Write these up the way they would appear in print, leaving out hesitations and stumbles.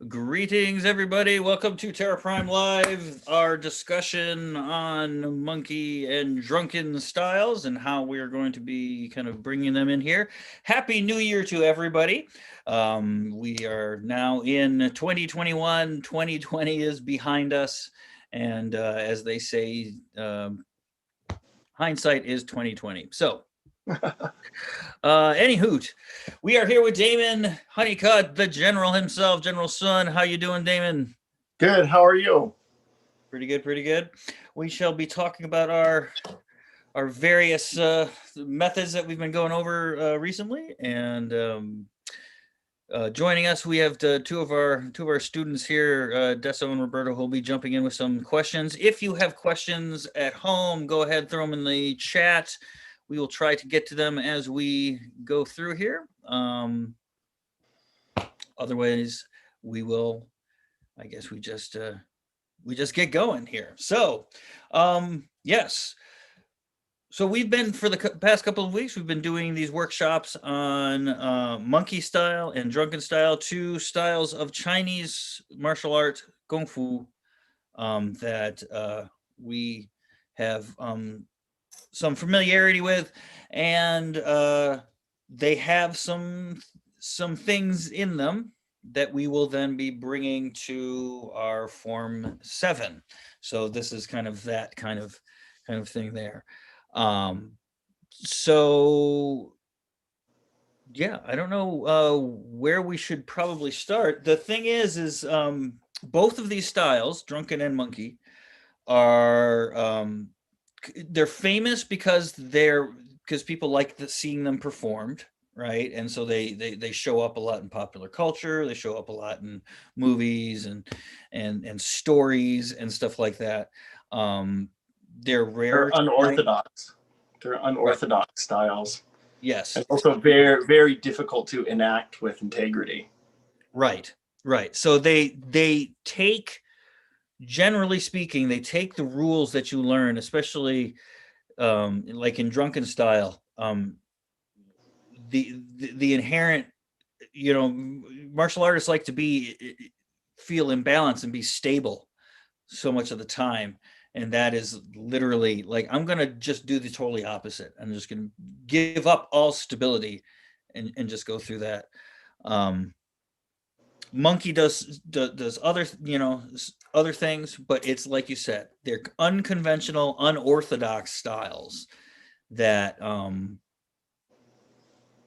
Greetings, everybody. Welcome to Terra Prime Live, our discussion on monkey and drunken styles and how we are going to be kind of bringing them in here. Happy New Year to everybody. We are now in 2021. 2020 is behind us. And as they say, hindsight is 2020. So, any hoot, we are here with Damon Honeycutt, the General himself, General Sun. How you doing, Damon? Good. How are you? Pretty good, pretty good. We shall be talking about our various methods that we've been going over recently, and joining us, we have two of our students here, Deso and Roberto, who will be jumping in with some questions. If you have questions at home, go ahead, throw them in the chat. We will try to get to them as we go through here. Otherwise, we will. I guess we just get going here. So, yes. So we've been, for the past couple of weeks, we've been doing these workshops on monkey style and drunken style, two styles of Chinese martial art, Kung Fu, that we have some familiarity with, and they have some things in them that we will then be bringing to our Form 7. So this is kind of that kind of thing there. So yeah, I don't know where we should probably start. The thing is both of these styles, drunken and monkey, are they're famous because people like seeing them performed, right? And so they show up a lot in popular culture. They show up a lot in movies and stories and stuff like that. They're rare. They're unorthodox. They're unorthodox right. Styles. Yes. And also very, very difficult to enact with integrity. Right. So they take, generally speaking, they take the rules that you learn, especially like in drunken style, the inherent, martial artists like to feel imbalanced and be stable so much of the time. And that is literally like, I'm going to just do the totally opposite. I'm just going to give up all stability and just go through that. Monkey does other, other things, but it's like you said, they're unconventional, unorthodox styles that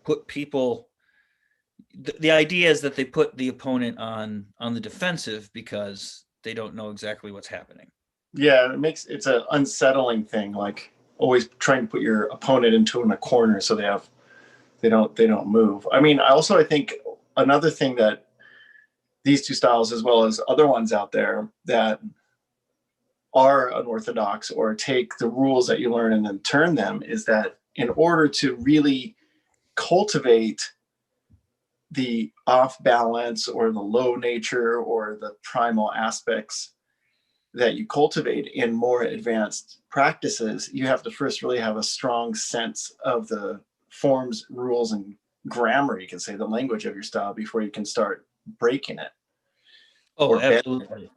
put people. The idea is that they put the opponent on the defensive because they don't know exactly what's happening. Yeah, it's an unsettling thing. Like always trying to put your opponent into a corner so they don't move. I mean, I think another thing that these two styles, as well as other ones out there that are unorthodox or take the rules that you learn and then turn them, is that in order to really cultivate the off balance or the low nature or the primal aspects that you cultivate in more advanced practices, you have to first really have a strong sense of the forms, rules, and grammar, you can say, the language of your style, before you can start breaking it. Oh, absolutely.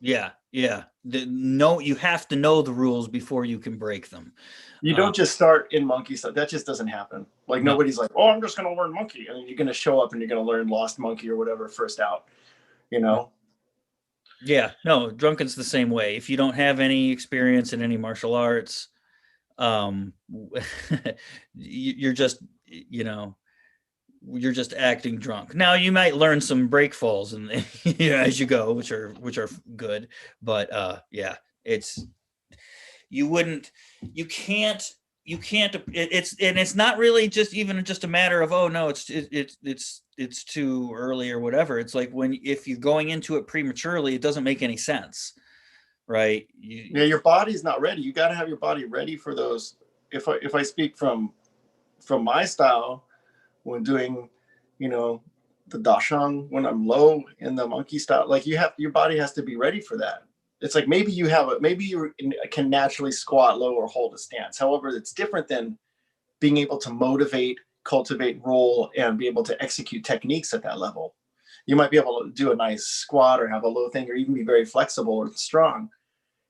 Yeah. You have to know the rules before you can break them. You don't just start in monkey style. That just doesn't happen. Like, nobody's like, oh, I'm just going to learn monkey. And then you're going to show up and you're going to learn lost monkey or whatever first out, Yeah, no, drunken's the same way. If you don't have any experience in any martial arts, you're just, you're just acting drunk. Now you might learn some break falls and as you go, which are good, but yeah, it's it's not really just a matter of, oh no, it's too early or whatever. It's like if you're going into it prematurely, it doesn't make any sense, right? Your body's not ready. You got to have your body ready for those. If I speak from my style, when doing, the dashang, when I'm low in the monkey style, like your body has to be ready for that. It's like maybe you can naturally squat low or hold a stance. However, it's different than being able to motivate, cultivate, roll, and be able to execute techniques at that level. You might be able to do a nice squat or have a low thing or even be very flexible or strong.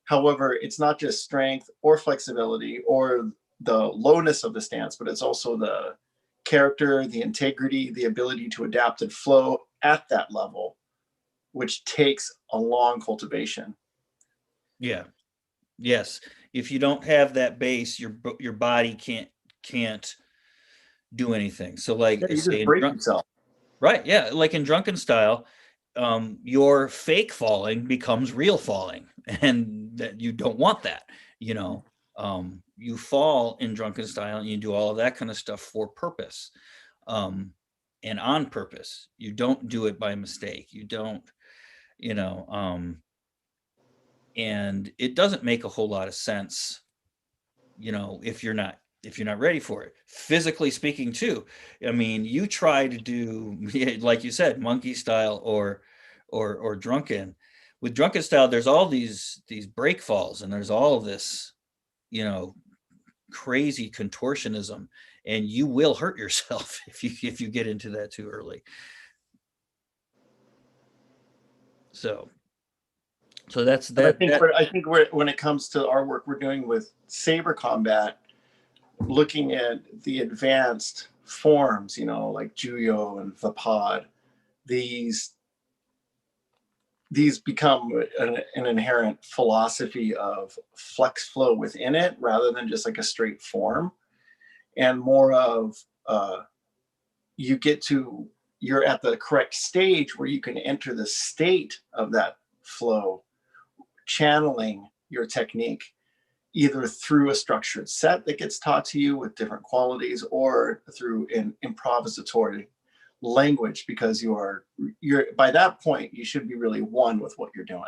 However, it's not just strength or flexibility or the lowness of the stance, but it's also the character, the integrity, the ability to adapt and flow at that level, which takes a long cultivation. Yeah. Yes. If you don't have that base, your body can't do anything. So Yeah, like you say just in break yourself. right, yeah, like in drunken style, your fake falling becomes real falling, and that you don't want that, you know. You fall in drunken style and you do all of that kind of stuff for purpose, um, and on purpose. You don't do it by mistake. You don't, you know, and it doesn't make a whole lot of sense, if you're not ready for it, physically speaking too. I mean, you try to do like you said, monkey style or drunken. With drunken style, there's all these break falls, and there's all of this, you know, crazy contortionism, and you will hurt yourself if you get into that too early. So that's And that that I think when it comes to our work we're doing with saber combat, looking at the advanced forms, like Juyo and Vapad, these these become an inherent philosophy of flex flow within it rather than just like a straight form, and more of you get to you're at the correct stage where you can enter the state of that flow, channeling your technique either through a structured set that gets taught to you with different qualities or through an improvisatory language, because you're by that point you should be really one with what you're doing.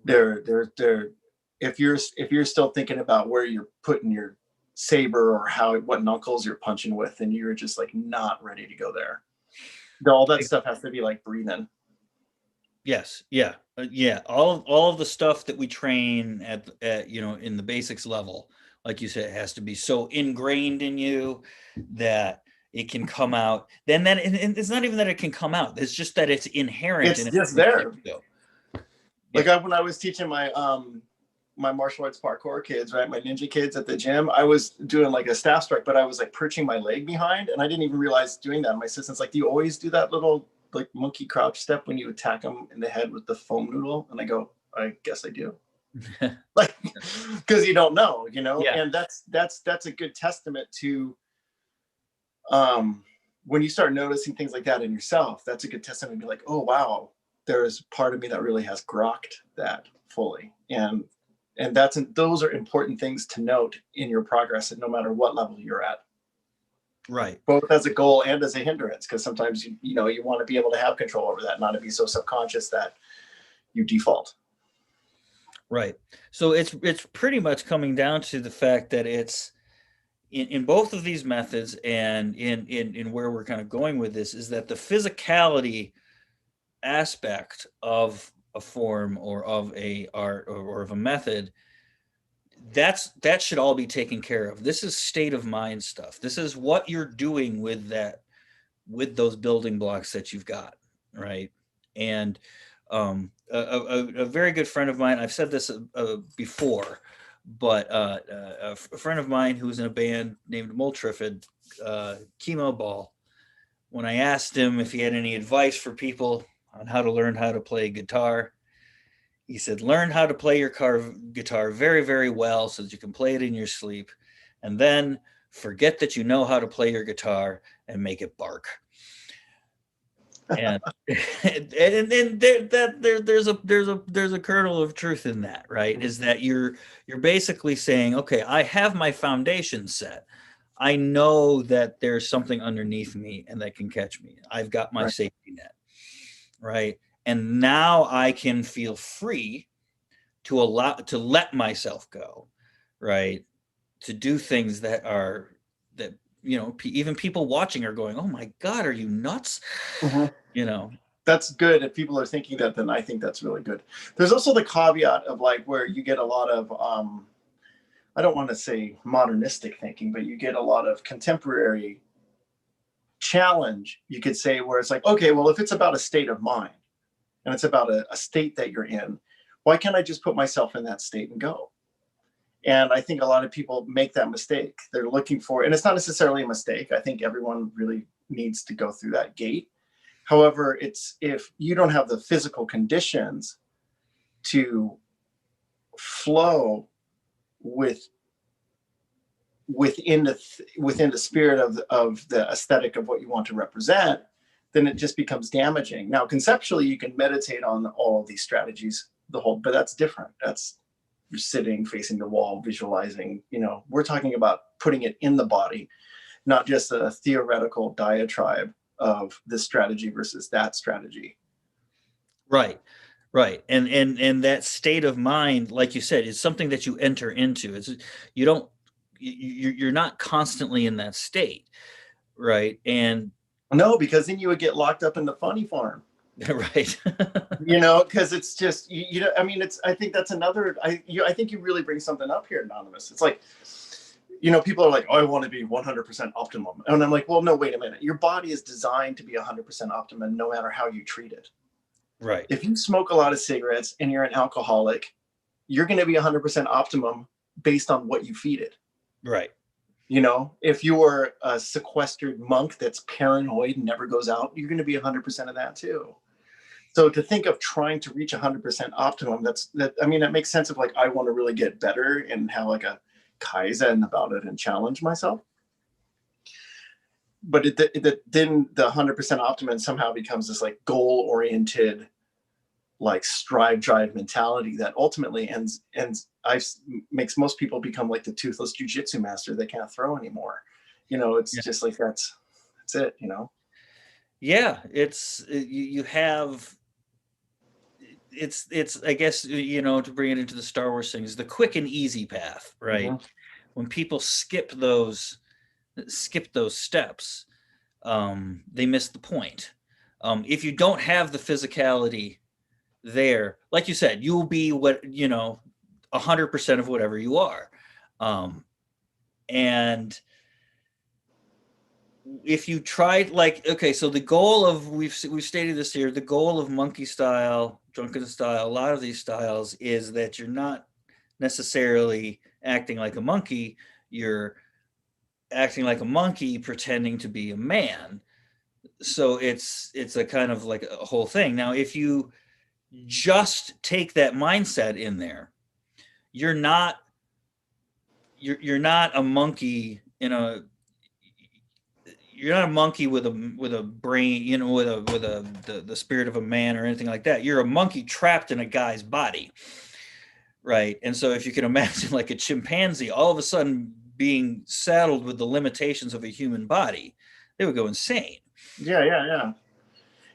right. There if you're still thinking about where you're putting your saber or what knuckles you're punching with, and you're just like not ready to go there. All that stuff has to be like breathing. Yes, yeah, yeah. All of the stuff that we train at in the basics level, like you said, it has to be so ingrained in you that it can come out. And it's not even that it can come out. It's just that it's inherent in It's just everything there. that you do. Like Yeah. when I was teaching my martial arts parkour kids, right, my ninja kids at the gym, I was doing like a staff strike, but I was like perching my leg behind, and I didn't even realize doing that. My assistant's like, "Do you always do that little like monkey crouch step when you attack them in the head with the foam noodle?" And I go, "I guess I do." Like, because you don't know, Yeah. and that's a good testament to um when you start noticing things like that in yourself. That's a good testament to be like, oh wow, there's part of me that really has grokked that fully, and those are important things to note in your progress, and no matter what level you're at, Right. both as a goal and as a hindrance, because sometimes you want to be able to have control over that, not to be so subconscious that you default. Right. So it's pretty much coming down to the fact that it's in both of these methods, and in where we're kind of going with this, is that the physicality aspect of a form or of a art or of a method, that should all be taken care of. This is state of mind stuff. This is what you're doing with those building blocks that you've got, right? And a very good friend of mine, I've said this before, but a friend of mine who was in a band named Moltriffid, Chemo Ball, when I asked him if he had any advice for people on how to learn how to play guitar, he said, learn how to play your guitar very, very well so that you can play it in your sleep. And then forget that you know how to play your guitar and make it bark. And there's a kernel of truth in that, right? Is that you're basically saying, okay, I have my foundation set. I know that there's something underneath me and that can catch me. I've got my Right. safety net, right? And now I can feel free to let myself go, right? To do things that even people watching are going, "Oh my God, are you nuts?" Mhm. You know. That's good. If people are thinking that, then I think that's really good. There's also the caveat of like where you get a lot of I don't want to say modernistic thinking, but you get a lot of contemporary challenge, you could say, where it's like, okay, well, if it's about a state of mind and it's about a state that you're in, why can't I just put myself in that state and go? And I think a lot of people make that mistake. They're looking for, and it's not necessarily a mistake. I think everyone really needs to go through that gate. However, it's if you don't have the physical conditions to flow with within the spirit of the aesthetic of what you want to represent, then it just becomes damaging. Now, conceptually, you can meditate on all of these strategies, but that's different. That's you're sitting facing the wall, visualizing. We're talking about putting it in the body, not just a theoretical diatribe of this strategy versus that strategy. Right. Right. And that state of mind, like you said, is something that you enter into. You're not constantly in that state. Right. And no, because then you would get locked up in the funny farm. Right. Because it's just, I think that's another, I think you really bring something up here, Anonymous. It's like, people are like, oh, I want to be 100% optimum. And I'm like, well, no, wait a minute. Your body is designed to be 100% optimum no matter how you treat it. Right. If you smoke a lot of cigarettes and you're an alcoholic, you're going to be 100% optimum based on what you feed it. Right. If you are a sequestered monk that's paranoid and never goes out, you're going to be 100% of that too. So to think of trying to reach 100% optimum, that makes sense of like, I want to really get better and have like a Kaizen about it and challenge myself. But then the 100% optimum somehow becomes this like goal-oriented, like strive drive mentality that ultimately makes most people become like the toothless jujitsu master that can't throw anymore. It's just like that's it. Yeah, you have it's I guess to bring it into the Star Wars things, the quick and easy path, right? Mm-hmm. When people skip those steps, they miss the point. If you don't have the physicality there, like you said, you will be 100% of whatever you are. And if you tried, so the goal of, we've stated this here, the goal of monkey style, drunken style, a lot of these styles is that you're not necessarily acting like a monkey, you're acting like a monkey pretending to be a man. So it's a kind of like a whole thing. Now, if you just take that mindset in there, you're not a monkey you're not a monkey with a brain, with the spirit of a man or anything like that. You're a monkey trapped in a guy's body, right? And so if you can imagine like a chimpanzee all of a sudden being saddled with the limitations of a human body, they would go insane. Yeah.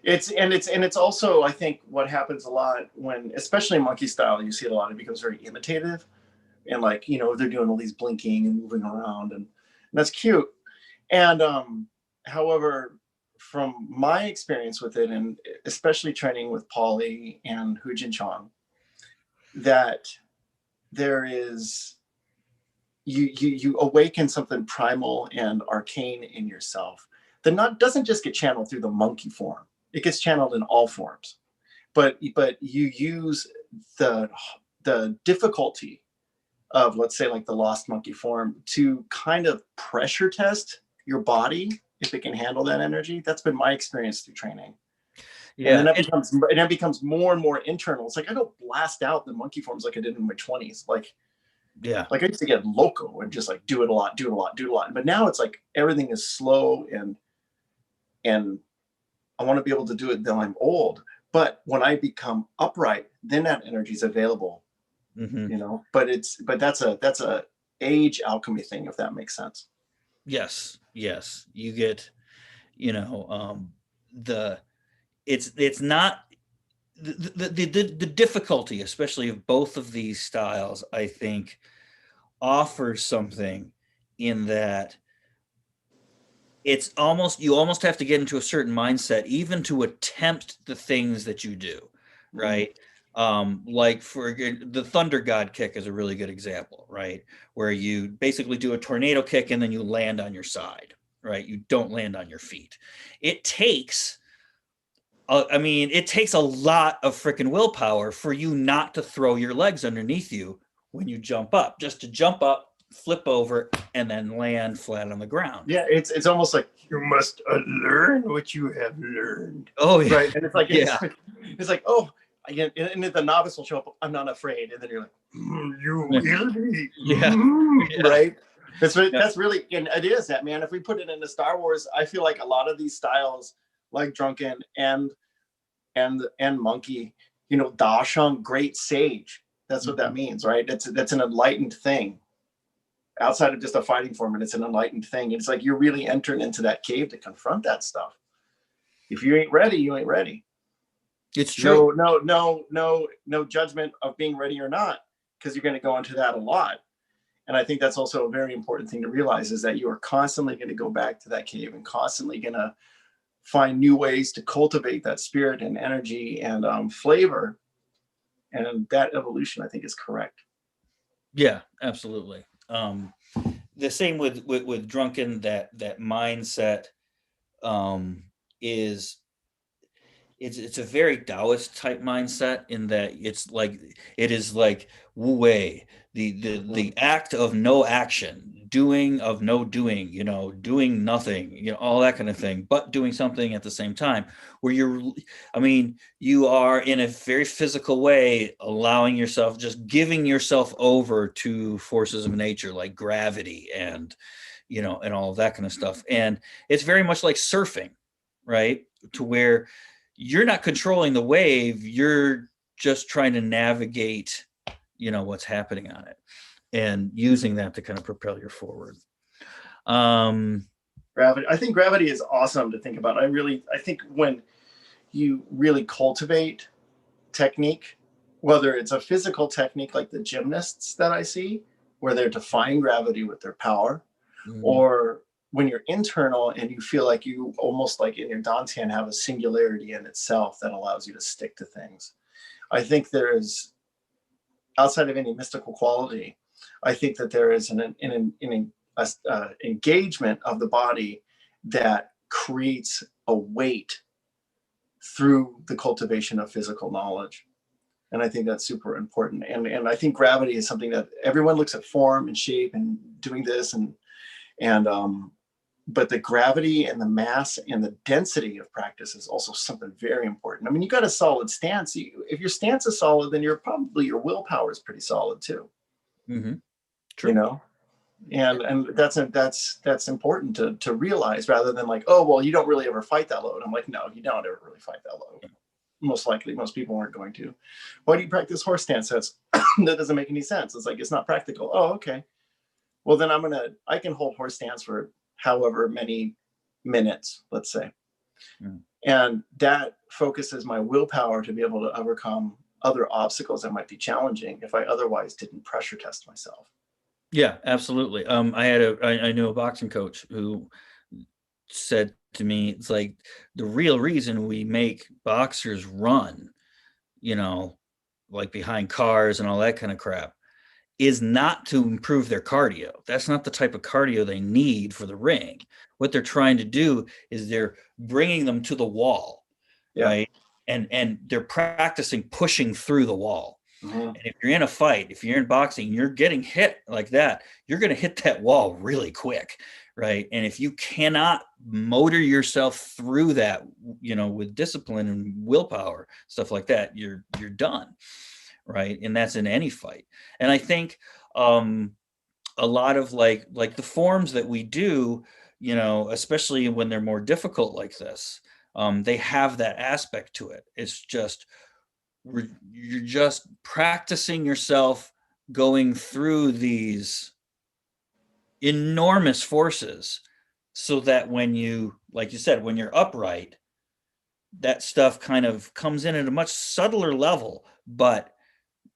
It's also, I think, what happens a lot when, especially monkey style, you see it a lot, it becomes very imitative. And like, they're doing all these blinking and moving around and that's cute. And however, from my experience with it, and especially training with Polly and Hu Jin Chong, that there is, you awaken something primal and arcane in yourself that doesn't just get channeled through the monkey form. It gets channeled in all forms. But you use the difficulty of, let's say, like the lost monkey form to kind of pressure test your body if it can handle that energy. That's been my experience through training. Yeah. And then that becomes more and more internal. It's like, I don't blast out the monkey forms like I did in my 20s. Like I used to get loco and just like do it a lot. But now it's like everything is slow and I want to be able to do it until I'm old. But when I become upright, then that energy is available. Mm-hmm. But that's a age alchemy thing, if that makes sense. Yes. You get, it's not the difficulty, especially of both of these styles, I think offers something in that you almost have to get into a certain mindset even to attempt the things that you do, right? Like for the thunder god kick is a really good example, right? Where you basically do a tornado kick and then you land on your side, right? You don't land on your feet. It takes, it takes a lot of freaking willpower for you not to throw your legs underneath you when you jump up, just to jump up, flip over, and then land flat on the ground. Yeah, it's almost like you must unlearn what you have learned. Oh yeah, right. And it's like yeah, it's like, oh, again, and then the novice will show up. I'm not afraid, and then you're like, you will be, yeah, yeah, right. That's yeah. that's really, and it is that, man. If we put it into Star Wars, I feel like a lot of these styles, like Drunken and Monkey, Dashang, great sage. That's what that means, right? That's an enlightened thing outside of just a fighting form, and it's an enlightened thing. It's like you're really entering into that cave to confront that stuff. If you ain't ready, you ain't ready. It's true. No judgment of being ready or not, because you're going to go into that a lot. And I think that's also a very important thing to realize, is that you are constantly going to go back to that cave and constantly going to find new ways to cultivate that spirit and energy and flavor. And that evolution, I think, is correct. Yeah, absolutely. The same with Drunken, that mindset is it's a very Taoist type mindset, in that it is like Wu Wei, the act of no action, doing of no doing, doing nothing, all that kind of thing, but doing something at the same time, where you are in a very physical way, allowing yourself, just giving yourself over to forces of nature like gravity and and all of that kind of stuff. And it's very much like surfing, right? To where you're not controlling the wave, you're just trying to navigate what's happening on it, and using that to kind of propel you forward. Gravity, I think gravity is awesome to think about. I think when you really cultivate technique, whether it's a physical technique like the gymnasts that I see, where they're defying gravity with their power, or when you're internal and you feel like you almost like in your Dantian have a singularity in itself that allows you to stick to things. I think there is, outside of any mystical quality, I think that there is an engagement of the body that creates a weight through the cultivation of physical knowledge. And I think that's super important. And I think gravity is something that everyone looks at form and shape and doing this but the gravity and the mass and the density of practice is also something very important. I mean, you got a solid stance. If your stance is solid, then your willpower is pretty solid too. Mm-hmm. True. And that's important to realize, rather than like, oh, well, you don't really ever fight that load. I'm like, no, you don't ever really fight that load. Most likely, most people aren't going to. Why do you practice horse stance? That doesn't make any sense. It's like, it's not practical. Oh, okay. Well, then I can hold horse stance for however many minutes, let's say. And that focuses my willpower to be able to overcome other obstacles that might be challenging if I otherwise didn't pressure test myself. Yeah, absolutely. I knew a boxing coach who said to me, it's like, the real reason we make boxers run, like behind cars and all that kind of crap, is not to improve their cardio. That's not the type of cardio they need for the ring. What they're trying to do is they're bringing them to the wall, right? And they're practicing pushing through the wall. And if you're in a fight, if you're in boxing, you're getting hit like that, you're going to hit that wall really quick, right? And if you cannot motor yourself through that, with discipline and willpower, stuff like that, you're done, right? And that's in any fight. And I think a lot of like the forms that we do, especially when they're more difficult like this, they have that aspect to it. It's just, you're just practicing yourself going through these enormous forces, so that when you, like you said, when you're upright, that stuff kind of comes in at a much subtler level, but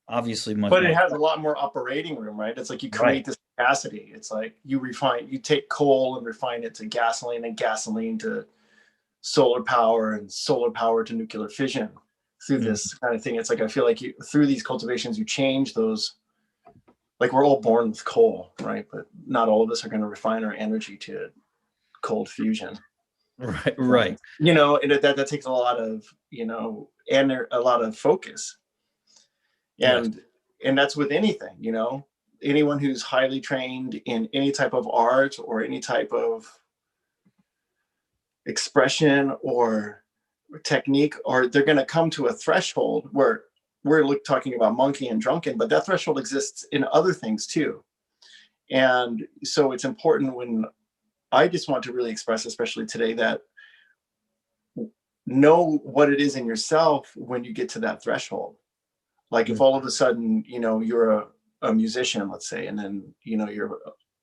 obviously much But more. it has a lot more operating room, right? It's like you create this capacity. It's like you take coal and refine it to gasoline, and gasoline to solar power, and solar power to nuclear fission through this kind of thing. It's like, I feel like through these cultivations, you change those. Like, we're all born with coal, right? But not all of us are going to refine our energy to cold fusion. Right. And that takes a lot of, and a lot of focus. Yes. And that's with anything, anyone who's highly trained in any type of art or any type of expression or technique, or they're going to come to a threshold where we're talking about Monkey and Drunken, but that threshold exists in other things too. And so it's important, when I just want to really express, especially today, that know what it is in yourself when you get to that threshold. Like if all of a sudden, you're a musician, let's say, and then, you're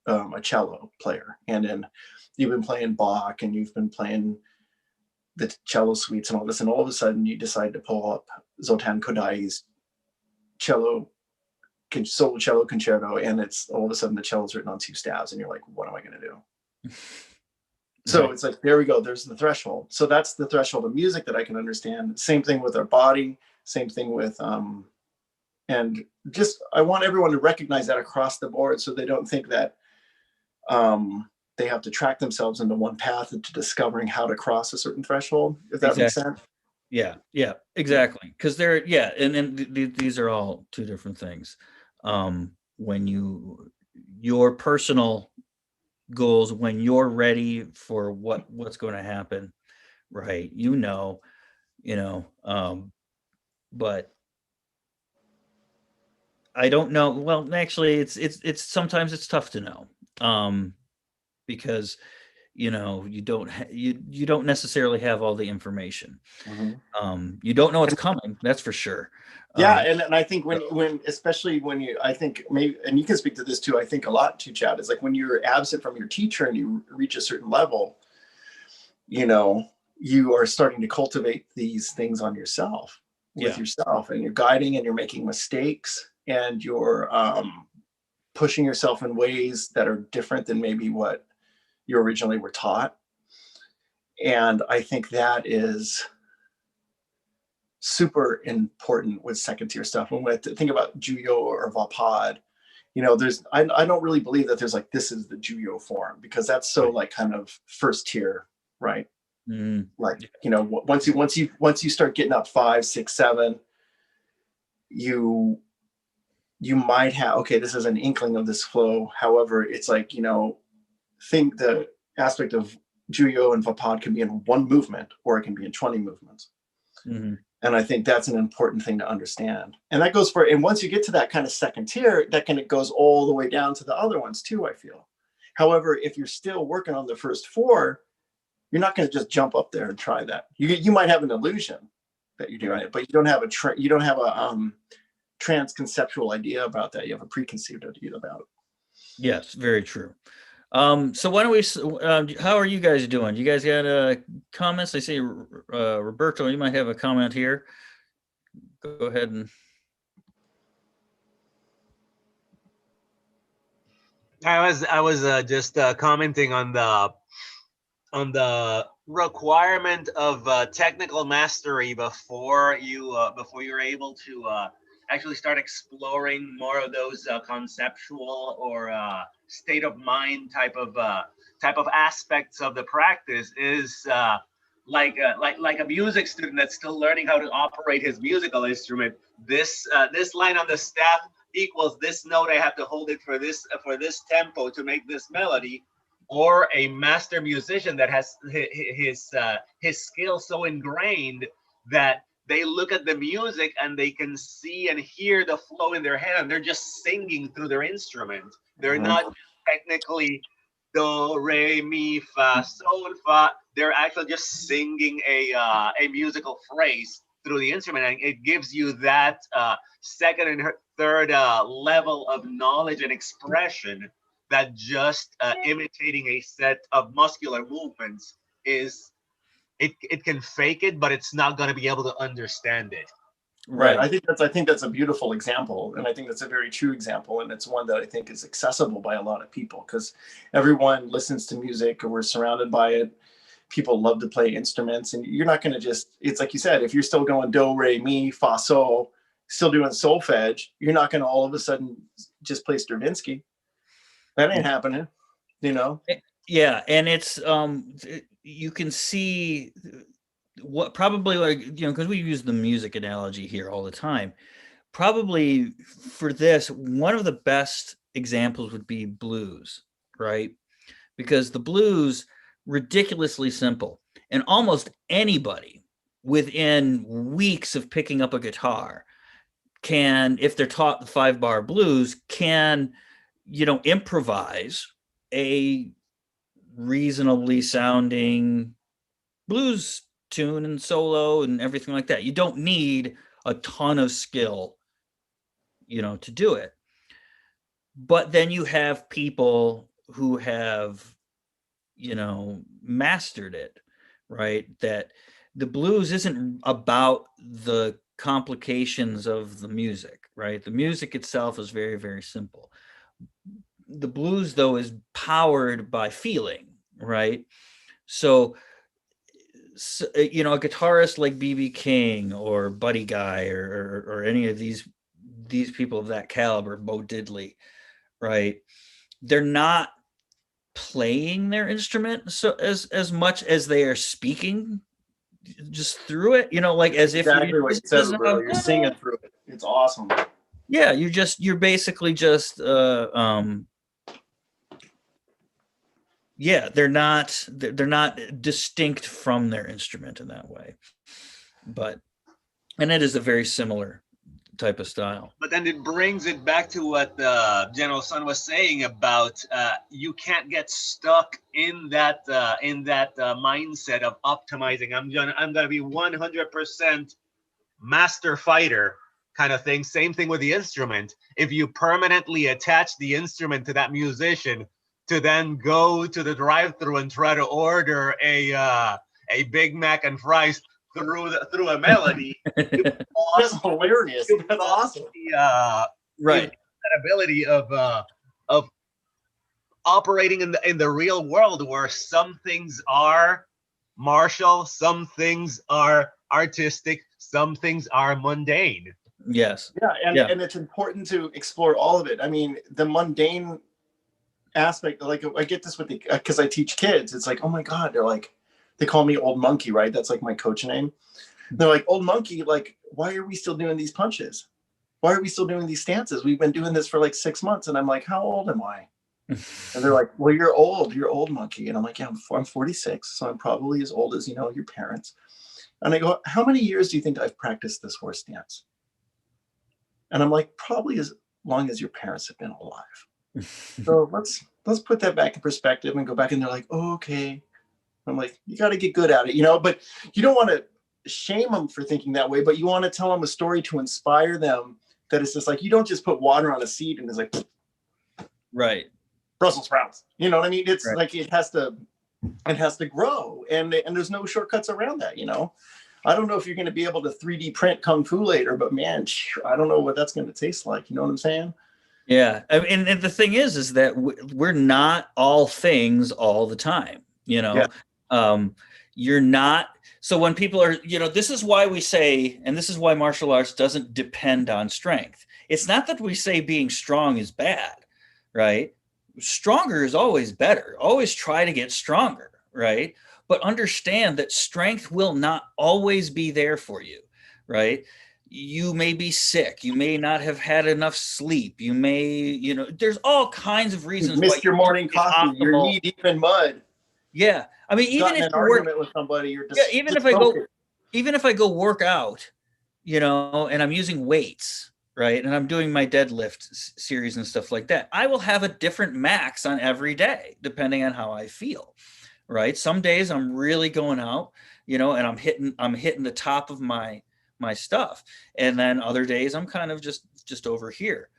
a cello player, and then you've been playing Bach and you've been playing the cello suites and all this, and all of a sudden you decide to pull up Zoltan Kodai's solo cello concerto, and it's all of a sudden the cello's written on two stabs, and you're like, what am I going to do? So Right. it's like, there we go, there's the threshold. So that's the threshold of music that I can understand. Same thing with our body, same thing with and just, I want everyone to recognize that across the board, so they don't think that they have to track themselves into one path into discovering how to cross a certain threshold, if that makes sense. Yeah, exactly. Because these are all two different things. When your personal goals, when you're ready for what's going to happen, right? But I don't know. Well, actually, it's sometimes it's tough to know, because you don't necessarily have all the information. You don't know what's coming, that's for sure. Yeah, and I think when especially when I think maybe, and you can speak to this too, I think a lot too, Chad, is like when you're absent from your teacher and you reach a certain level, you are starting to cultivate these things on yourself, with yourself, and you're guiding, and you're making mistakes, and you're pushing yourself in ways that are different than maybe what you originally were taught. And I think that is super important with second tier stuff. When we think about Juyo or Vapad, I don't really believe that there's like, this is the Juyo form, because that's so like kind of first tier, right? Like, once you start getting up 5, 6, 7, you might have, okay, this is an inkling of this flow. However, it's like, think the aspect of Juyo and Vapad can be in one movement, or it can be in 20 movements. And I think that's an important thing to understand. And that goes and once you get to that kind of second tier, it goes all the way down to the other ones too, I feel. However, if you're still working on the first 4, you're not going to just jump up there and try that. You might have an illusion that you're doing it, but you don't have a trans-conceptual idea about that. You have a preconceived idea about it. Yes, very true. So why don't we? How are you guys doing? You guys got comments? I see Roberto. You might have a comment here. Go ahead and. I was just commenting on the requirement of technical mastery before you're able to actually start exploring more of those conceptual or state of mind type of aspects of the practice is like a music student that's still learning how to operate his musical instrument. This line on the staff equals this note. I have to hold it for this tempo to make this melody. Or a master musician that has his skill so ingrained that they look at the music and they can see and hear the flow in their head, and they're just singing through their instrument. They're not technically do, re, mi, fa, sol, fa. They're actually just singing a musical phrase through the instrument, and it gives you that second and third level of knowledge and expression that just imitating a set of muscular movements is. It can fake it, but it's not going to be able to understand it. Right. I think that's a beautiful example, and I think that's a very true example, and it's one that I think is accessible by a lot of people, because everyone listens to music, or we're surrounded by it. People love to play instruments, and you're not going to just, it's like you said, if you're still going do, re, mi, fa, sol, still doing solfege, you're not going to all of a sudden just play Stravinsky. That ain't happening, Yeah, and it's you can see what probably, like, because we use the music analogy here all the time. Probably for this, one of the best examples would be blues, right? Because the blues, ridiculously simple, and almost anybody within weeks of picking up a guitar can, if they're taught the 5-bar blues, can improvise a reasonably sounding blues tune and solo and everything like that. You don't need a ton of skill, to do it. But then you have people who have, mastered it, right? That the blues isn't about the complications of the music, right? The music itself is very, very simple. The blues, though, is powered by feeling, right? So, a guitarist like BB King or Buddy Guy or any of these people of that caliber, Bo Diddley, right? They're not playing their instrument so as much as they are speaking just through it, like as if you Exactly what you said, Roberto. You're singing through it. It's awesome. yeah, you're basically just yeah, they're not distinct from their instrument in that way. And it is a very similar type of style. But then it brings it back to what General Sun was saying about you can't get stuck in that mindset of optimizing. I'm gonna be 100% master fighter kind of thing. Same thing with the instrument. If you permanently attach the instrument to that musician to then go to the drive-through and try to order a Big Mac and fries through a melody, That's hilarious. That's awesome. Right. That ability of operating in the real world, where some things are martial, some things are artistic, some things are mundane. Yes. Yeah, and it's important to explore all of it. I mean, the mundane aspect, like I get this with because I teach kids. It's like, oh my God, they're like, they call me Old Monkey, right? That's like my coach name. They're like, Old Monkey, like, why are we still doing these punches? Why are we still doing these stances? We've been doing this for like 6 months. And I'm like, how old am I? And they're like, well, you're old Monkey. And I'm like, yeah, I'm 46. So I'm probably as old as, your parents. And I go, how many years do you think I've practiced this horse stance? And I'm like, probably as long as your parents have been alive. So let's put that back in perspective and go back. And they're like, oh, okay. I'm like, you got to get good at it, but you don't want to shame them for thinking that way, but you want to tell them a story to inspire them, that it's just like, you don't just put water on a seed and it's like, right, Brussels sprouts. You know what I mean? It's right. Like it has to grow, and there's no shortcuts around that. I don't know if you're going to be able to 3D print Kung Fu later, but man, I don't know what that's going to taste like. You know what I'm saying? Yeah. I mean, and the thing is that we're not all things all the time, Yeah. You're not. So when people are, this is why we say, and this is why martial arts doesn't depend on strength. It's not that we say being strong is bad, right? Stronger is always better. Always try to get stronger, right? But understand that strength will not always be there for you, right? You may be sick. You may not have had enough sleep. You may, there's all kinds of reasons. You missed your morning coffee. You're knee deep in mud. Yeah. I mean, even if an argument with somebody, you're just, even if I go work out, and I'm using weights, right? And I'm doing my deadlift series and stuff like that, I will have a different max on every day, depending on how I feel, right? Some days I'm really going out, and I'm hitting the top of my stuff. And then other days I'm kind of just over here,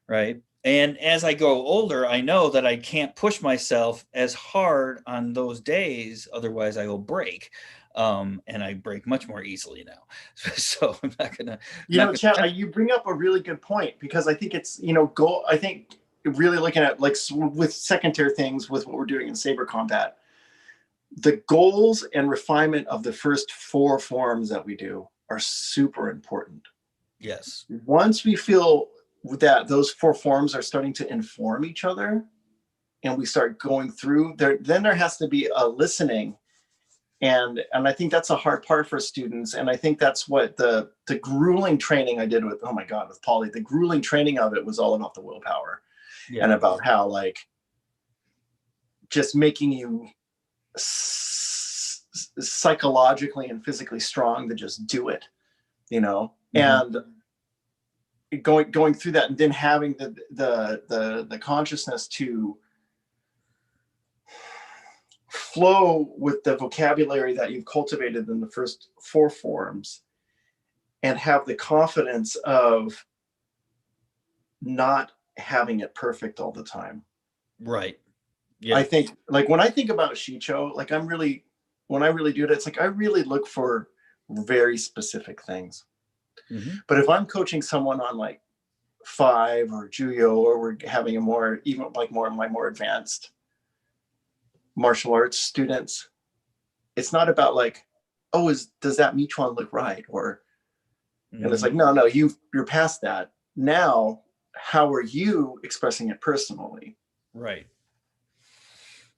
right? And as I grow older, I know that I can't push myself as hard on those days, otherwise I will break. And I break much more easily now. So I'm not gonna. Chad, you bring up a really good point, because I think it's, I think really looking at, like, with second tier things with what we're doing in saber combat, the goals and refinement of the first 4 forms that we do are super important. Yes. Once we feel that those 4 forms are starting to inform each other, and we start going through there, then there has to be a listening. And I think that's a hard part for students. And I think that's what the grueling training I did with, oh my God, with Polly, the grueling training of it was all about the willpower and about how like just making you psychologically and physically strong to just do it, you know, and going through that, and then having the consciousness to flow with the vocabulary that you've cultivated in the first 4 forms, and have the confidence of not having it perfect all the time. Right. Yeah. I think like when I think about Shicho, like when I really do it, it's like I really look for very specific things. But if I'm coaching someone on like 5 or Juyo, or we're having a more, even like more of my more advanced martial arts students, it's not about like, oh, does that Michuan look right? Or, and it's like, no, you're past that. Now, how are you expressing it personally? Right.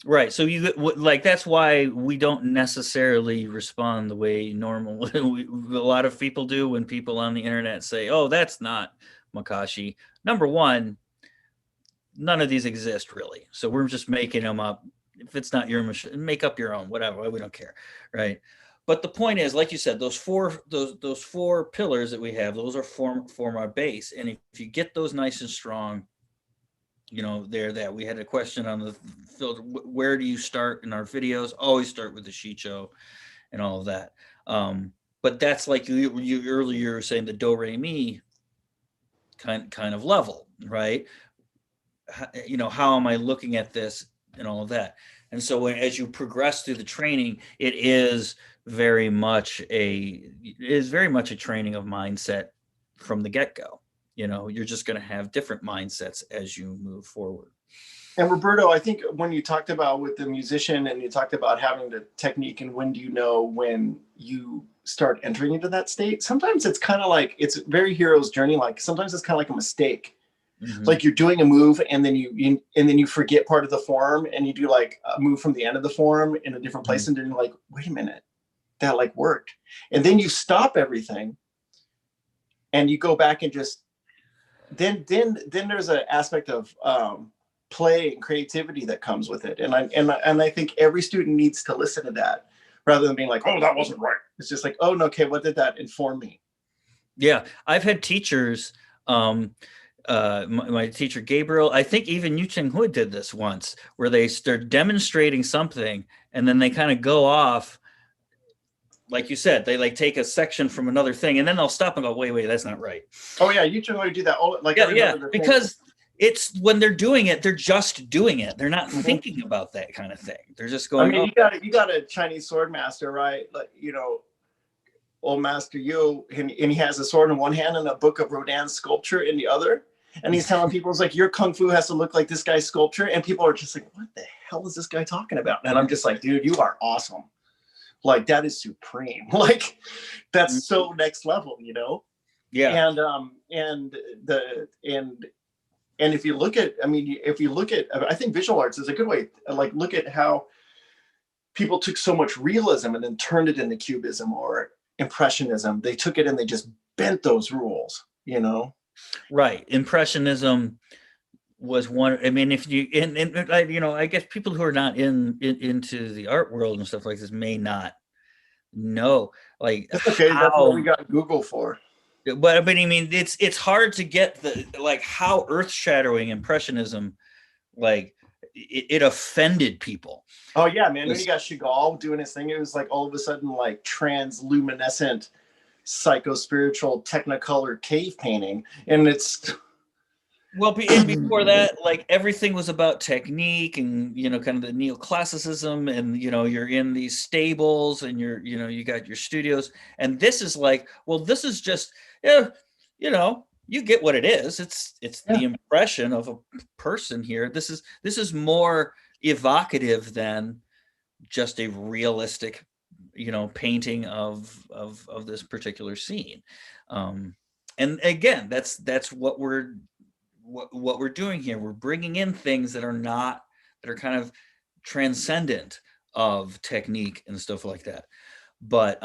Right. So you like, that's why we don't necessarily respond the way normal a lot of people do when people on the internet say, oh, that's not Makashi. Number one, none of these exist really. So we're just making them up. If it's not your machine, make up your own, whatever. We don't care. Right. But the point is, like you said, those four pillars that we have, those are form our base. And if you get those nice and strong, you know, that we had a question on the filter, where do you start in our videos? Always start with the Shicho and all of that. But that's like you earlier were saying, the do re mi kind of level, right? You know, how am I looking at this and all of that? And so as you progress through the training, it is very much a training of mindset from the get-go. You know, you're just going to have different mindsets as you move forward. And Roberto, I think when you talked about with the musician and you talked about having the technique and when do you know when you start entering into that state, sometimes it's kind of like, it's very hero's journey. Like sometimes it's kind of like a mistake. Like you're doing a move and then you forget part of the form and you do like a move from the end of the form in a different place. And then you're like, wait a minute, that like worked. And then you stop everything and you go back and just, then there's an aspect of play and creativity that comes with it. And I think every student needs to listen to that rather than being like, oh, that wasn't right. It's just like, oh, no, okay, what did that inform me? Yeah, I've had teachers, my teacher Gabriel, I think even Yu Cheng Hui did this once, where they start demonstrating something and then they kind of go off, like you said, they like take a section from another thing and then they'll stop and go, wait, that's not right. Oh yeah, Yu Cheng Hui do that all like because it's when they're doing it, they're just doing it. They're not thinking about that kind of thing. They're just going. I mean, you got a Chinese sword master, right? Like, you know, old Master Yu, and he has a sword in one hand and a book of Rodin's sculpture in the other. And he's telling people, it's like, your kung fu has to look like this guy's sculpture. And people are just like, what the hell is this guy talking about? And I'm just like, dude, you are awesome. Like, that is supreme. Like, that's so next level, you know? Yeah. And if you look at, I think visual arts is a good way, like, look at how people took so much realism and then turned it into cubism or impressionism. They took it and they just bent those rules, you know? Right. Impressionism was one. I mean, if you, and you know, I guess people who are not into the art world and stuff like this may not know, like, that's okay. That's what we got Google for. But I mean, it's hard to get the, like, how earth-shattering Impressionism, like, it offended people. Oh yeah, man. When you got Chagall doing his thing, it was like all of a sudden like transluminescent, psycho-spiritual Technicolor cave painting. And it's, well, and before that, like, everything was about technique and, you know, kind of the neoclassicism, and, you know, you're in these stables and you know, you got your studios, and this is like, well, this is just, yeah, you know, you get what it is. It's the impression of a person here. This is more evocative than just a realistic, you know, painting of this particular scene. And again, that's what we're doing here. We're bringing in things that are not that are kind of transcendent of technique and stuff like that. But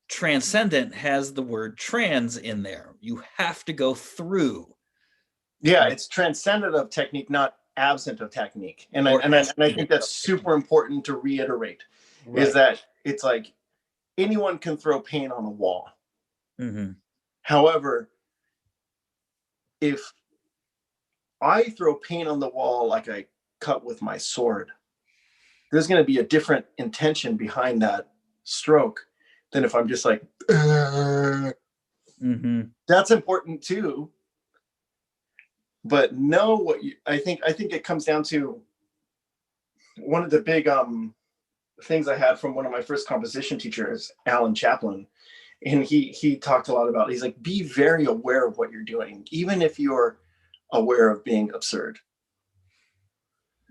transcendent has the word trans in there. You have to go through. Yeah, Right. it's transcendent of technique, not absent of technique. And Or I absent think that's of super important to reiterate, is Right. that it's like anyone can throw paint on a wall. Mm-hmm. However, if I throw paint on the wall like I cut with my sword, there's going to be a different intention behind that stroke than if I'm just like, Mm-hmm. that's important too. But know what you, I think it comes down to one of the big things I had from one of my first composition teachers, Alan Chaplin. And he talked a lot about, he's like, be very aware of what you're doing, even if you're aware of being absurd.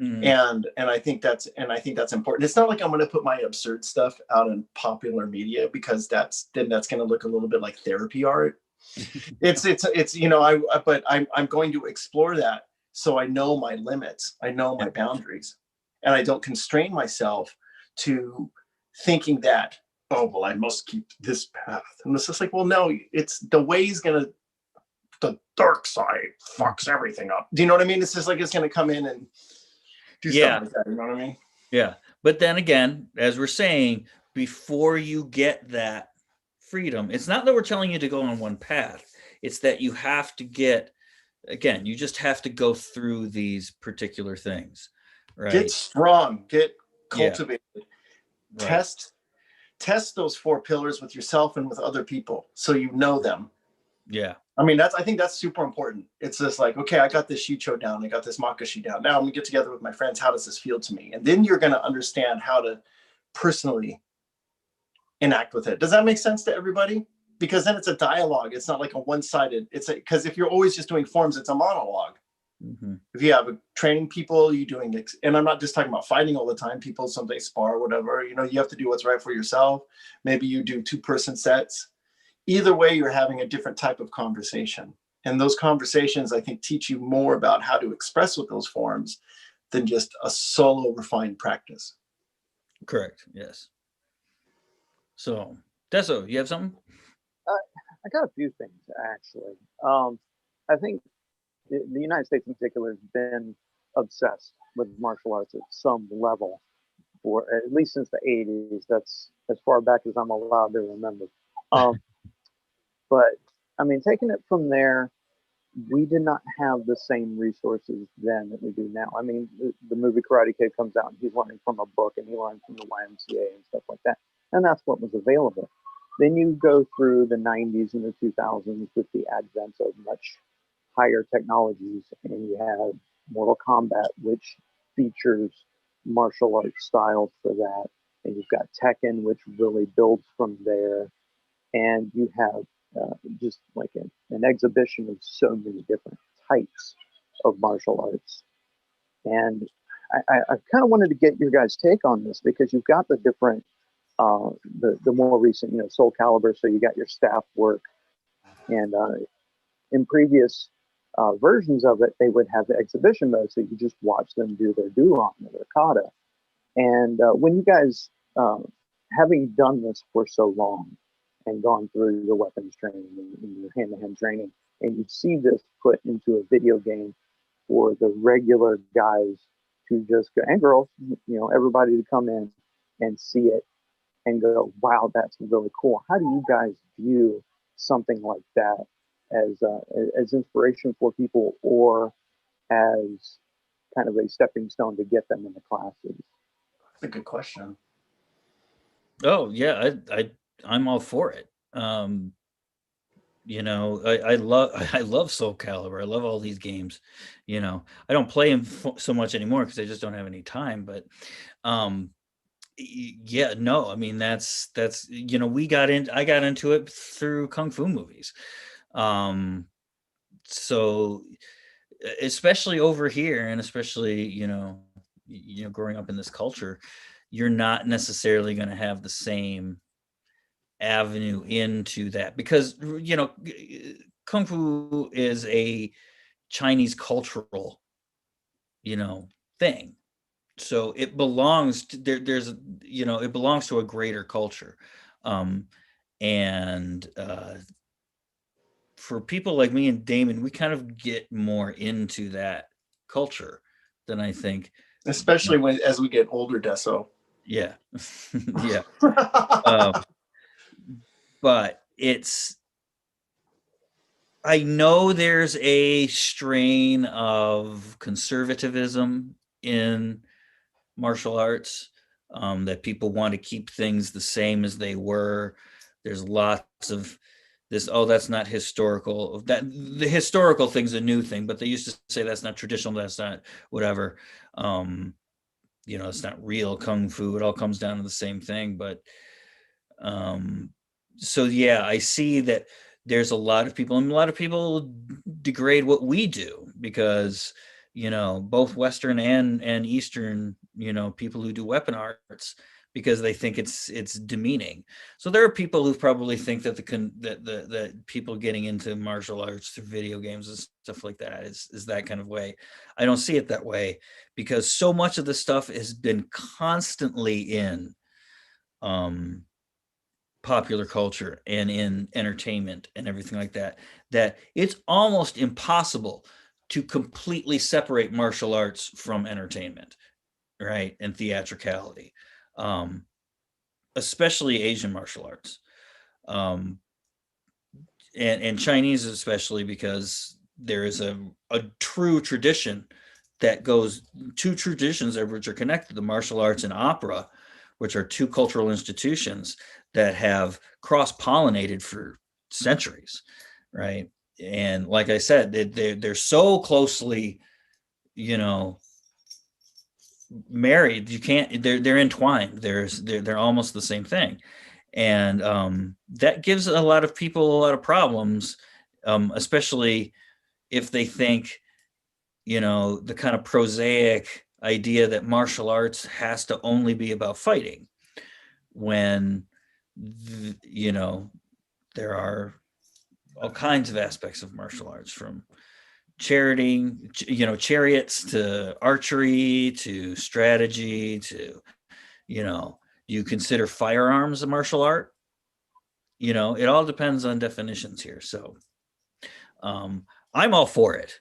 Mm-hmm. And I think that's important. It's not like I'm going to put my absurd stuff out in popular media, because that's going to look a little bit like therapy art. It's you know, but I'm going to explore that, so I know my limits, I know my boundaries, and I don't constrain myself to thinking that, oh well, I must keep this path. And it's just like, well, no, it's the way's gonna, the dark side fucks everything up. Do you know what I mean? It's just like it's gonna come in and do stuff like that. You know what I mean? Yeah. But then again, as we're saying, before you get that freedom, it's not that we're telling you to go on one path. It's that you have to get, again, you just have to go through these particular things, right? Get strong, get Yeah. cultivated, Right. test those 4 pillars with yourself and with other people, so you know them. Yeah. I mean, I think that's super important. It's just like, okay, I got this shicho down, I got this makashi down. Now I'm gonna get together with my friends. How does this feel to me? And then you're gonna understand how to personally enact with it. Does that make sense to everybody? Because then it's a dialogue. It's not like a one-sided. It's because if you're always just doing forms, it's a monologue. Mm-hmm. If you have a training people, you doing, and I'm not just talking about fighting all the time. People, some they spar, whatever. You know, you have to do what's right for yourself. Maybe you do 2-person sets. Either way, you're having a different type of conversation. And those conversations, I think, teach you more about how to express with those forms than just a solo refined practice. Correct. Yes. So, Deso, you have something? I got a few things actually. I think the United States in particular has been obsessed with martial arts at some level for at least since the 80s. That's as far back as I'm allowed to remember. Um, but I mean, taking it from there, we did not have the same resources then that we do now. I mean, the movie Karate Kid comes out and he's learning from a book and he learned from the YMCA and stuff like that. And that's what was available. Then you go through the 90s and the 2000s with the advent of much higher technologies, and you have Mortal Kombat, which features martial arts styles for that. And you've got Tekken, which really builds from there. And you have just like an exhibition of so many different types of martial arts. And I kind of wanted to get your guys' take on this, because you've got the different, the more recent, Soul Calibur. So you got your staff work, and in previous versions of it, they would have the exhibition mode, so you just watch them do their duron or their kata. And when you guys, having done this for so long and gone through your weapons training and your hand-to-hand training, and you see this put into a video game for the regular guys to just go, and girls, everybody to come in and see it and go, wow, that's really cool. How do you guys view something like that as inspiration for people, or as kind of a stepping stone to get them into classes? That's a good question. Oh yeah, I'm all for it. I love I love Soul Calibur. I love all these games. I don't play them so much anymore because I just don't have any time. But yeah, no, I mean that's I got into it through kung fu movies. So especially over here, and especially growing up in this culture, you're not necessarily going to have the same avenue into that, because kung fu is a Chinese cultural thing. So it belongs to there's it belongs to a greater culture. And for people like me and Damon, we kind of get more into that culture than I think. Especially as we get older, Deso. Yeah. Yeah. But I know there's a strain of conservatism in martial arts, that people want to keep things the same as they were. There's lots of this, oh, that's not historical. That the historical thing's a new thing, but they used to say that's not traditional, that's not whatever. It's not real kung fu. It all comes down to the same thing. But so yeah, I see that there's a lot of people, and a lot of people degrade what we do because both Western and Eastern people who do weapon arts, because they think it's demeaning. So there are people who probably think that the people getting into martial arts through video games and stuff like that is that kind of way. I don't see it that way, because so much of the stuff has been constantly in popular culture and in entertainment and everything like that, that it's almost impossible to completely separate martial arts from entertainment, right? And theatricality, especially Asian martial arts, and Chinese especially, because there is a true tradition that goes, two traditions which are connected, the martial arts and opera, which are two cultural institutions that have cross-pollinated for centuries, right? And like I said, they're so closely, married. You can't. They're entwined. They're almost the same thing, and that gives a lot of people a lot of problems, especially if they think, the kind of prosaic idea that martial arts has to only be about fighting, when there are all kinds of aspects of martial arts, from chariots to archery to strategy to, you consider firearms a martial art? It all depends on definitions here. So I'm all for it.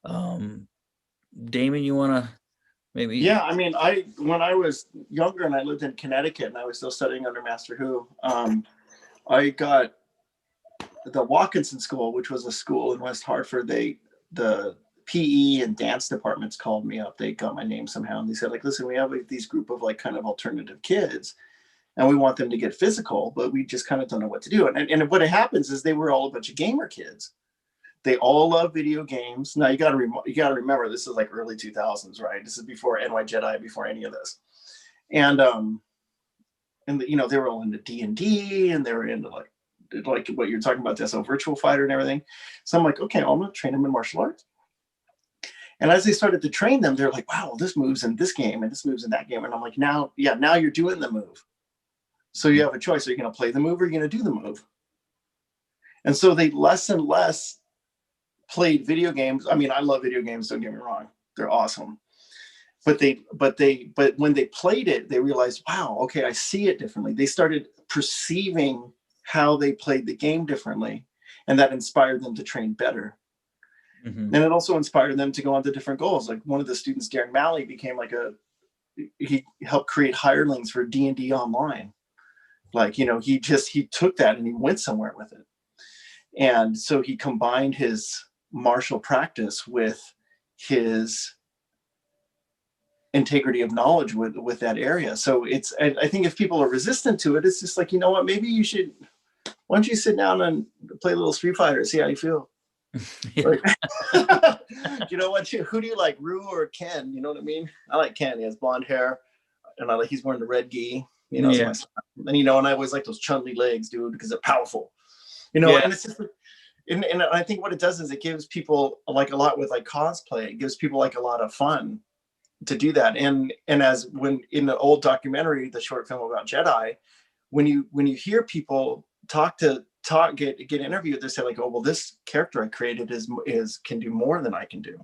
Damon, you want to maybe? Yeah, I mean, when I was younger and I lived in Connecticut and I was still studying under Master Hu, I got the Watkinson School, which was a school in West Hartford. The PE and dance departments called me up. They got my name somehow, and they said, like, listen, we have these group of like kind of alternative kids, and we want them to get physical, but we just kind of don't know what to do. And what happens is they were all a bunch of gamer kids. They all love video games. Now you got to remember, this is like early 2000s, right? This is before NY Jedi, before any of this, and they were all into D&D, and they were into like what you're talking about, this Virtual Fighter and everything. So I'm like, okay, I'm gonna train them in martial arts. And as they started to train them, they're like, wow, this moves in this game and this moves in that game. And I'm like, now you're doing the move. So you have a choice. Are you going to play the move or are you going to do the move? And so they less and less played video games. I mean, I love video games, don't get me wrong. They're awesome. But when they played it, they realized, wow, okay, I see it differently. They started perceiving how they played the game differently, and that inspired them to train better. Mm-hmm. And it also inspired them to go on to different goals. Like one of the students, Darren Malley, became he helped create hirelings for D&D online. Like, he took that and he went somewhere with it. And so he combined his martial practice with his integrity of knowledge with that area. So I think if people are resistant to it, it's just like, you know what, maybe why don't you sit down and play a little Street Fighter, see how you feel. Like, you know what, who do you like, Ryu or Ken? You know what I mean? I like Ken. He has blonde hair, and he's wearing the red gi. Yeah. And and I always like those Chun-Li legs, dude, because they're powerful. Yeah. And it's just, and I think what it does is it gives people like a lot with like cosplay. It gives people like a lot of fun to do that. And as when in the old documentary, the short film about Jedi, when you hear people get interviewed, they say like, oh, well, this character I created is can do more than I can do.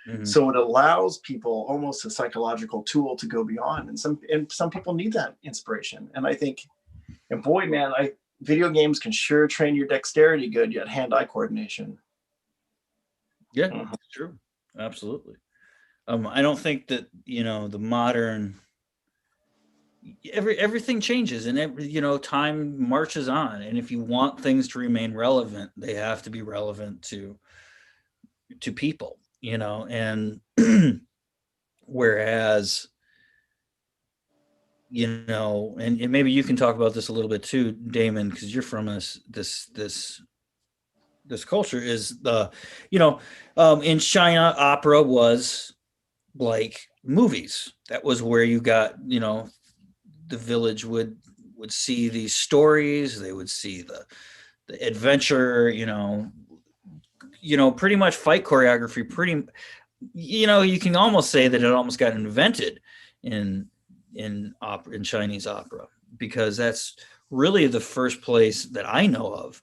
Mhm. So it allows people almost a psychological tool to go beyond. And some people need that inspiration. And I think, and boy, man, video games can sure train your dexterity good, yet hand-eye coordination. Yeah, Mhm. it's true. Absolutely. I don't think that, the modern everything changes, and time marches on, and if you want things to remain relevant, they have to be relevant to people, and whereas, and maybe you can talk about this a little bit too, Damon, because you're from this culture, is in China, opera was like movies. That was where you got, the village would see these stories. They would see the adventure, pretty much fight choreography. You can almost say that it almost got invented in opera, in Chinese opera, because that's really the first place that I know of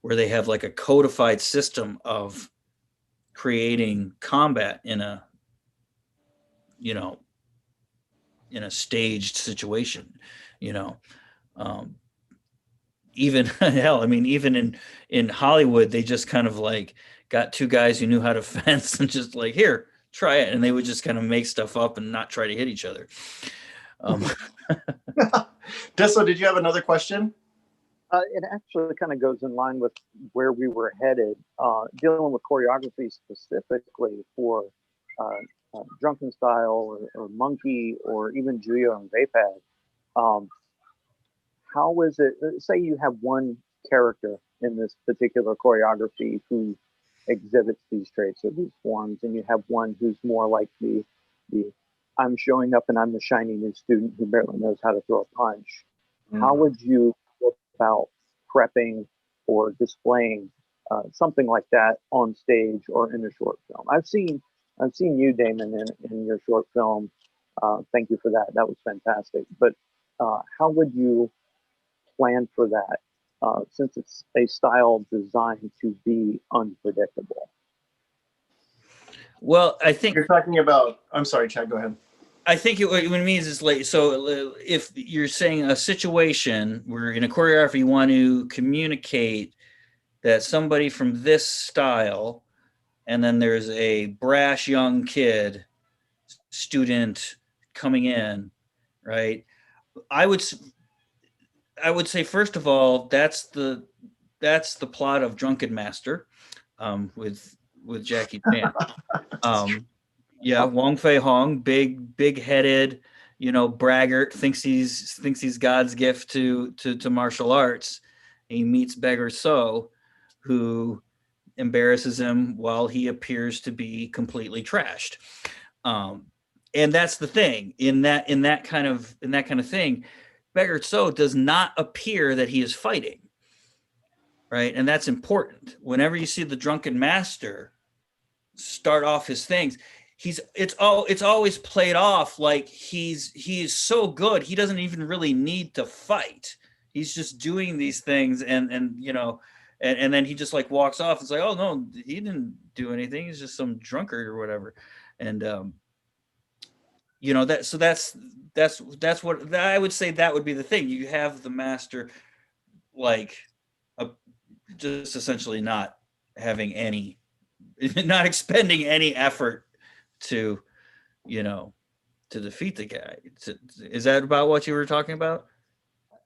where they have like a codified system of creating combat you know in a staged situation, you know. Um, Even hell, I mean, even in Hollywood, they just kind of like got two guys who knew how to fence and just like, here, try it, and they would just kind of make stuff up and not try to hit each other. Deso, did you have another question? It actually kind of goes in line with where we were headed, dealing with choreography specifically for Drunken Style or Monkey or even Juyo and Vapad. How is it? Say you have one character in this particular choreography who exhibits these traits or these forms, and you have one who's more like the I'm showing up and I'm the shiny new student who barely knows how to throw a punch. How would you go about prepping or displaying something like that on stage or in a short film? I've seen you, Damon, in your short film. Thank you for that. That was fantastic. But how would you plan for that, since it's a style designed to be unpredictable? Well, I think You're talking about, I'm sorry, Chad, go ahead. I think what it means is like, so if you're saying a situation where in a choreography you want to communicate that somebody from this style, and then there's a brash young kid student coming in, right? I would say, first of all, that's the plot of Drunken Master, with Jackie Chan. Yeah, Wong Fei Hong, big headed, braggart, thinks he's God's gift to martial arts. He meets Beggar So, who embarrasses him while he appears to be completely trashed. And that's the thing, in that kind of thing, Beggar So does not appear that he is fighting, right? And that's important. Whenever you see the Drunken Master start off his things, it's always played off like he is so good he doesn't even really need to fight. He's just doing these things, and then he just like walks off. It's like, oh no, he didn't do anything. He's just some drunkard or whatever. And that's what I would say. That would be the thing. You have the master like just essentially not having any, not expending any effort to defeat the guy. Is that about what you were talking about?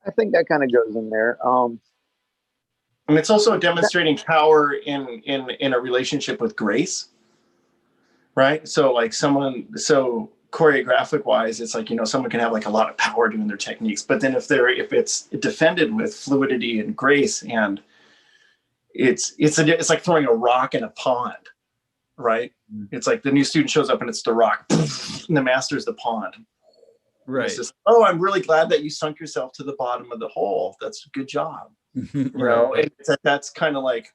I think that kind of goes in there. And it's also demonstrating power in a relationship with grace, right? So like so choreographic wise, it's like, someone can have like a lot of power doing their techniques, but then if it's defended with fluidity and grace, and it's like throwing a rock in a pond, right? It's like the new student shows up and it's the rock, and the master's the pond. Right. It's just, oh, I'm really glad that you sunk yourself to the bottom of the hole. That's a good job. Right. That's kind of like,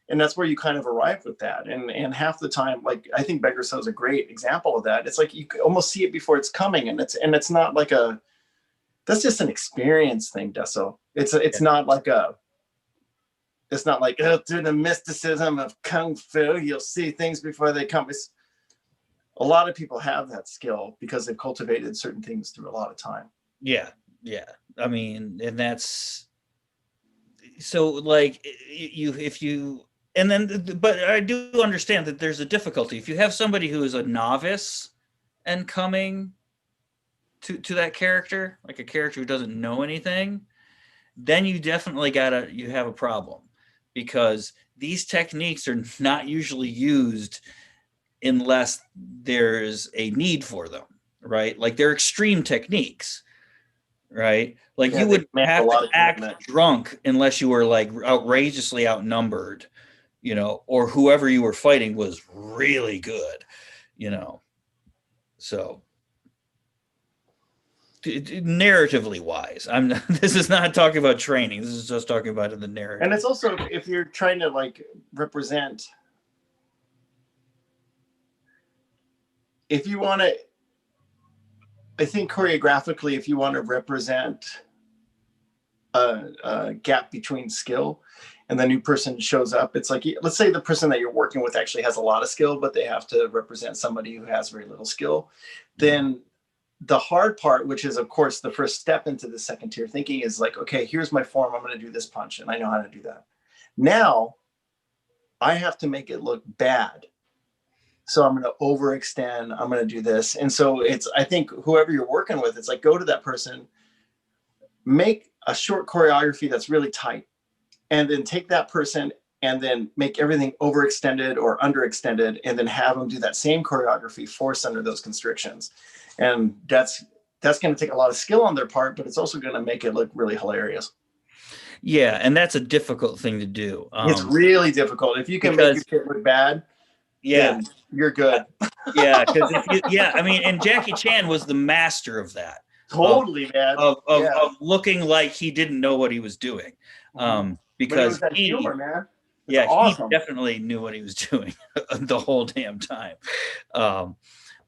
and that's where you kind of arrive with that. And half the time, like, I think Beggar So is a great example of that. It's like you almost see it before it's coming, and it's not like that's just an experience thing, Deso. It's not like through the mysticism of Kung Fu, you'll see things before they come. a lot of people have that skill because they've cultivated certain things through a lot of time. Yeah. Yeah. I mean, and that's so like you, if you, and then, but I do understand that there's a difficulty. If you have somebody who is a novice and coming to that character, like a character who doesn't know anything, then you definitely you have a problem, because these techniques are not usually used unless there's a need for them, right? Like they're extreme techniques, right? Like Yeah, you they would demand a have lot to of act commitment. drunk unless you were like outrageously outnumbered, or whoever you were fighting was really good, you know. So narratively wise, I'm not, this is not talking about training. This is just talking about in the narrative. And it's also, if you're trying to like represent, if you want to, I think choreographically, if you want to represent a gap between skill and the new person shows up, it's like, let's say the person that you're working with actually has a lot of skill, but they have to represent somebody who has very little skill. Then the hard part, which is of course the first step into the second tier thinking, is like, okay, here's my form, I'm going to do this punch and I know how to do that. Now I have to make it look bad, so I'm going to overextend, I'm going to do this. And so it's, I think whoever you're working with, it's like, go to that person, make a short choreography that's really tight, and then take that person and then make everything overextended or underextended, and then have them do that same choreography forced under those constrictions. And that's going to take a lot of skill on their part, but it's also going to make it look really hilarious. Yeah, and that's a difficult thing to do. It's really difficult. If you can make your shit look bad, yeah, then you're good. yeah, because I mean, and Jackie Chan was the master of that. Totally, man. Of looking like he didn't know what he was doing, because but it was that humor, man. It's yeah, awesome. he definitely knew what he was doing the whole damn time.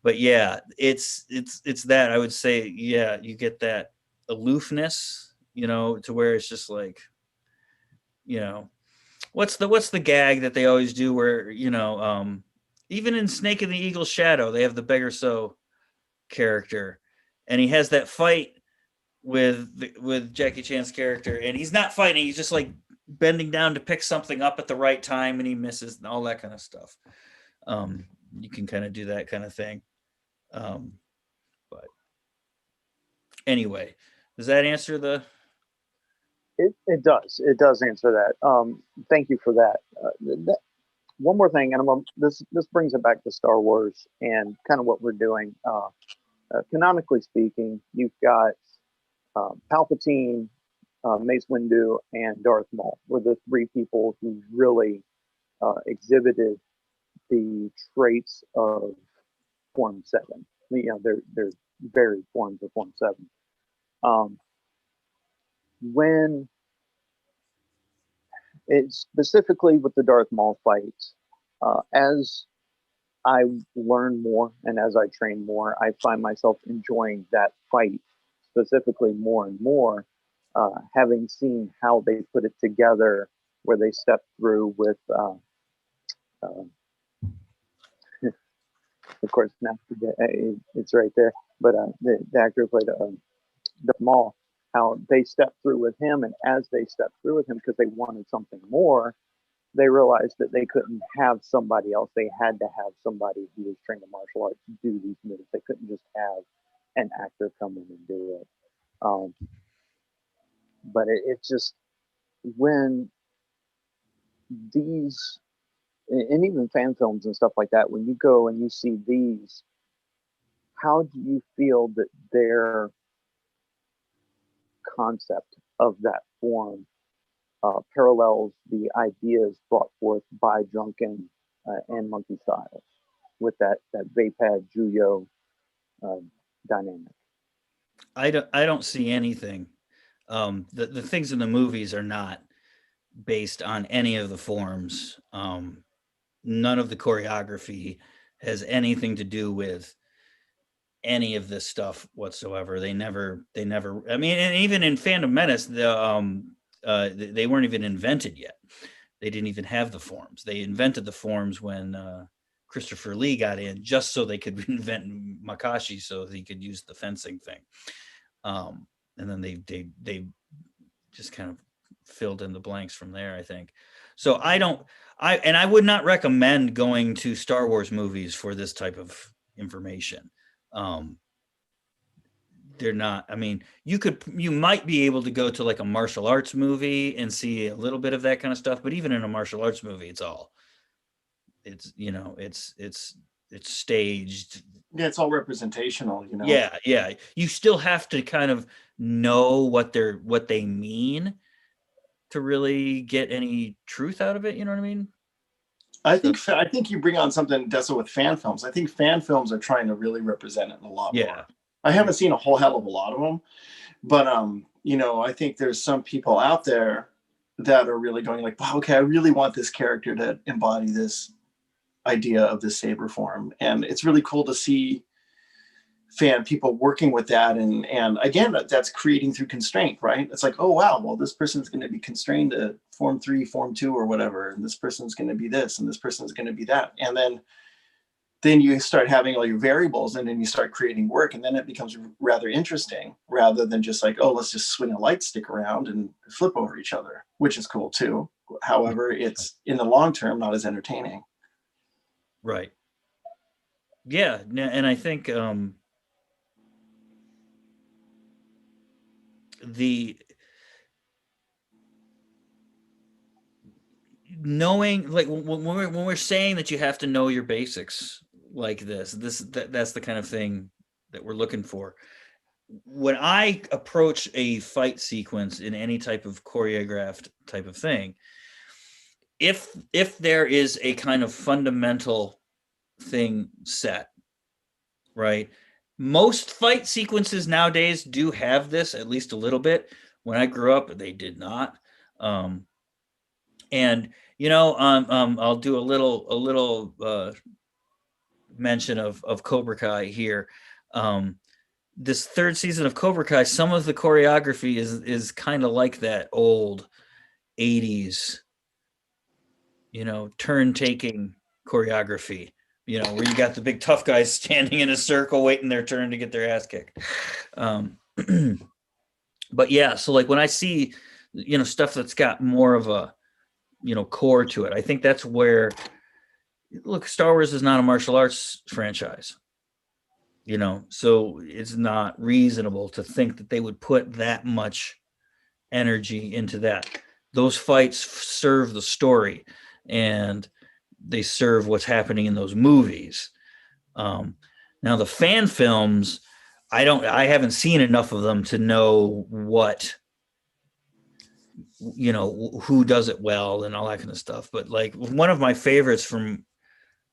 But yeah, it's that, I would say, yeah, you get that aloofness, to where it's just like, what's the gag that they always do where, even in Snake and the Eagle's Shadow, they have the Beggar So character, and he has that fight with Jackie Chan's character, and he's not fighting, he's just like bending down to pick something up at the right time, and he misses, and all that kind of stuff. You can kind of do that kind of thing. But anyway, does that answer the? It does answer that. Thank you for that. One more thing, and this brings it back to Star Wars and kind of what we're doing. Canonically speaking, you've got Palpatine, Mace Windu, and Darth Maul were the three people who really exhibited the traits of Form 7. They're varied forms of Form 7. When it's specifically with the Darth Maul fight, as I learn more and as I train more, I find myself enjoying that fight specifically more and more, having seen how they put it together, where they step through with, of course, now it's right there, but the actor who played Darth Maul, how they stepped through with him, and as they stepped through with him because they wanted something more, they realized that they couldn't have somebody else. They had to have somebody who was trained in martial arts to do these moves. They couldn't just have an actor come in and do it. But it's just, when these, and even fan films and stuff like that, when you go and you see these, how do you feel that their concept of that form parallels the ideas brought forth by Drunken and Monkey Styles with that Vapad Juyo dynamic? I don't see anything. The things in the movies are not based on any of the forms. None of the choreography has anything to do with any of this stuff whatsoever. They never. I mean, and even in Phantom Menace, they weren't even invented yet. They didn't even have the forms. They invented the forms when Christopher Lee got in just so they could invent Makashi so he could use the fencing thing. And then they just kind of filled in the blanks from there, I think. So I would not recommend going to Star Wars movies for this type of information. They're not, I mean, you might be able to go to like a martial arts movie and see a little bit of that kind of stuff, but even in a martial arts movie, it's staged. Yeah, it's all representational, you know. Yeah. You still have to kind of know what they mean to really get any truth out of it. You know what I mean? I think you bring on something, Dessa, with fan films. I think fan films are trying to really represent it a lot more. I haven't seen a whole hell of a lot of them, but I think there's some people out there that are really going like, wow, okay, I really want this character to embody this idea of this saber form, and it's really cool to see fan people working with that, and again, that's creating through constraint, right? It's like, oh wow, well, this person's going to be constrained to form 3, form 2, or whatever, and this person's going to be this, and this person's going to be that, and then you start having all your variables, and then you start creating work, and then it becomes rather interesting, rather than just like, oh, let's just swing a light stick around and flip over each other, which is cool too. However, it's in the long term not as entertaining. Right. Yeah, and I think the knowing, like when we're saying that you have to know your basics like that's the kind of thing that we're looking for. When I approach a fight sequence in any type of choreographed type of thing, if there is a kind of fundamental thing set, right? Most fight sequences nowadays do have this at least a little bit. When I grew up, they did not. And I'll do a little mention of Cobra Kai here. This third season of Cobra Kai, some of the choreography is kind of like that old 80s, turn taking choreography, where you got the big tough guys standing in a circle waiting their turn to get their ass kicked. But yeah, so like when I see, stuff that's got more of a, core to it, I think that's where, look, Star Wars is not a martial arts franchise, so it's not reasonable to think that they would put that much energy into that. Those fights serve the story, and they serve what's happening in those movies. Now the fan films, I haven't seen enough of them to know what, who does it well and all that kind of stuff. But like one of my favorites from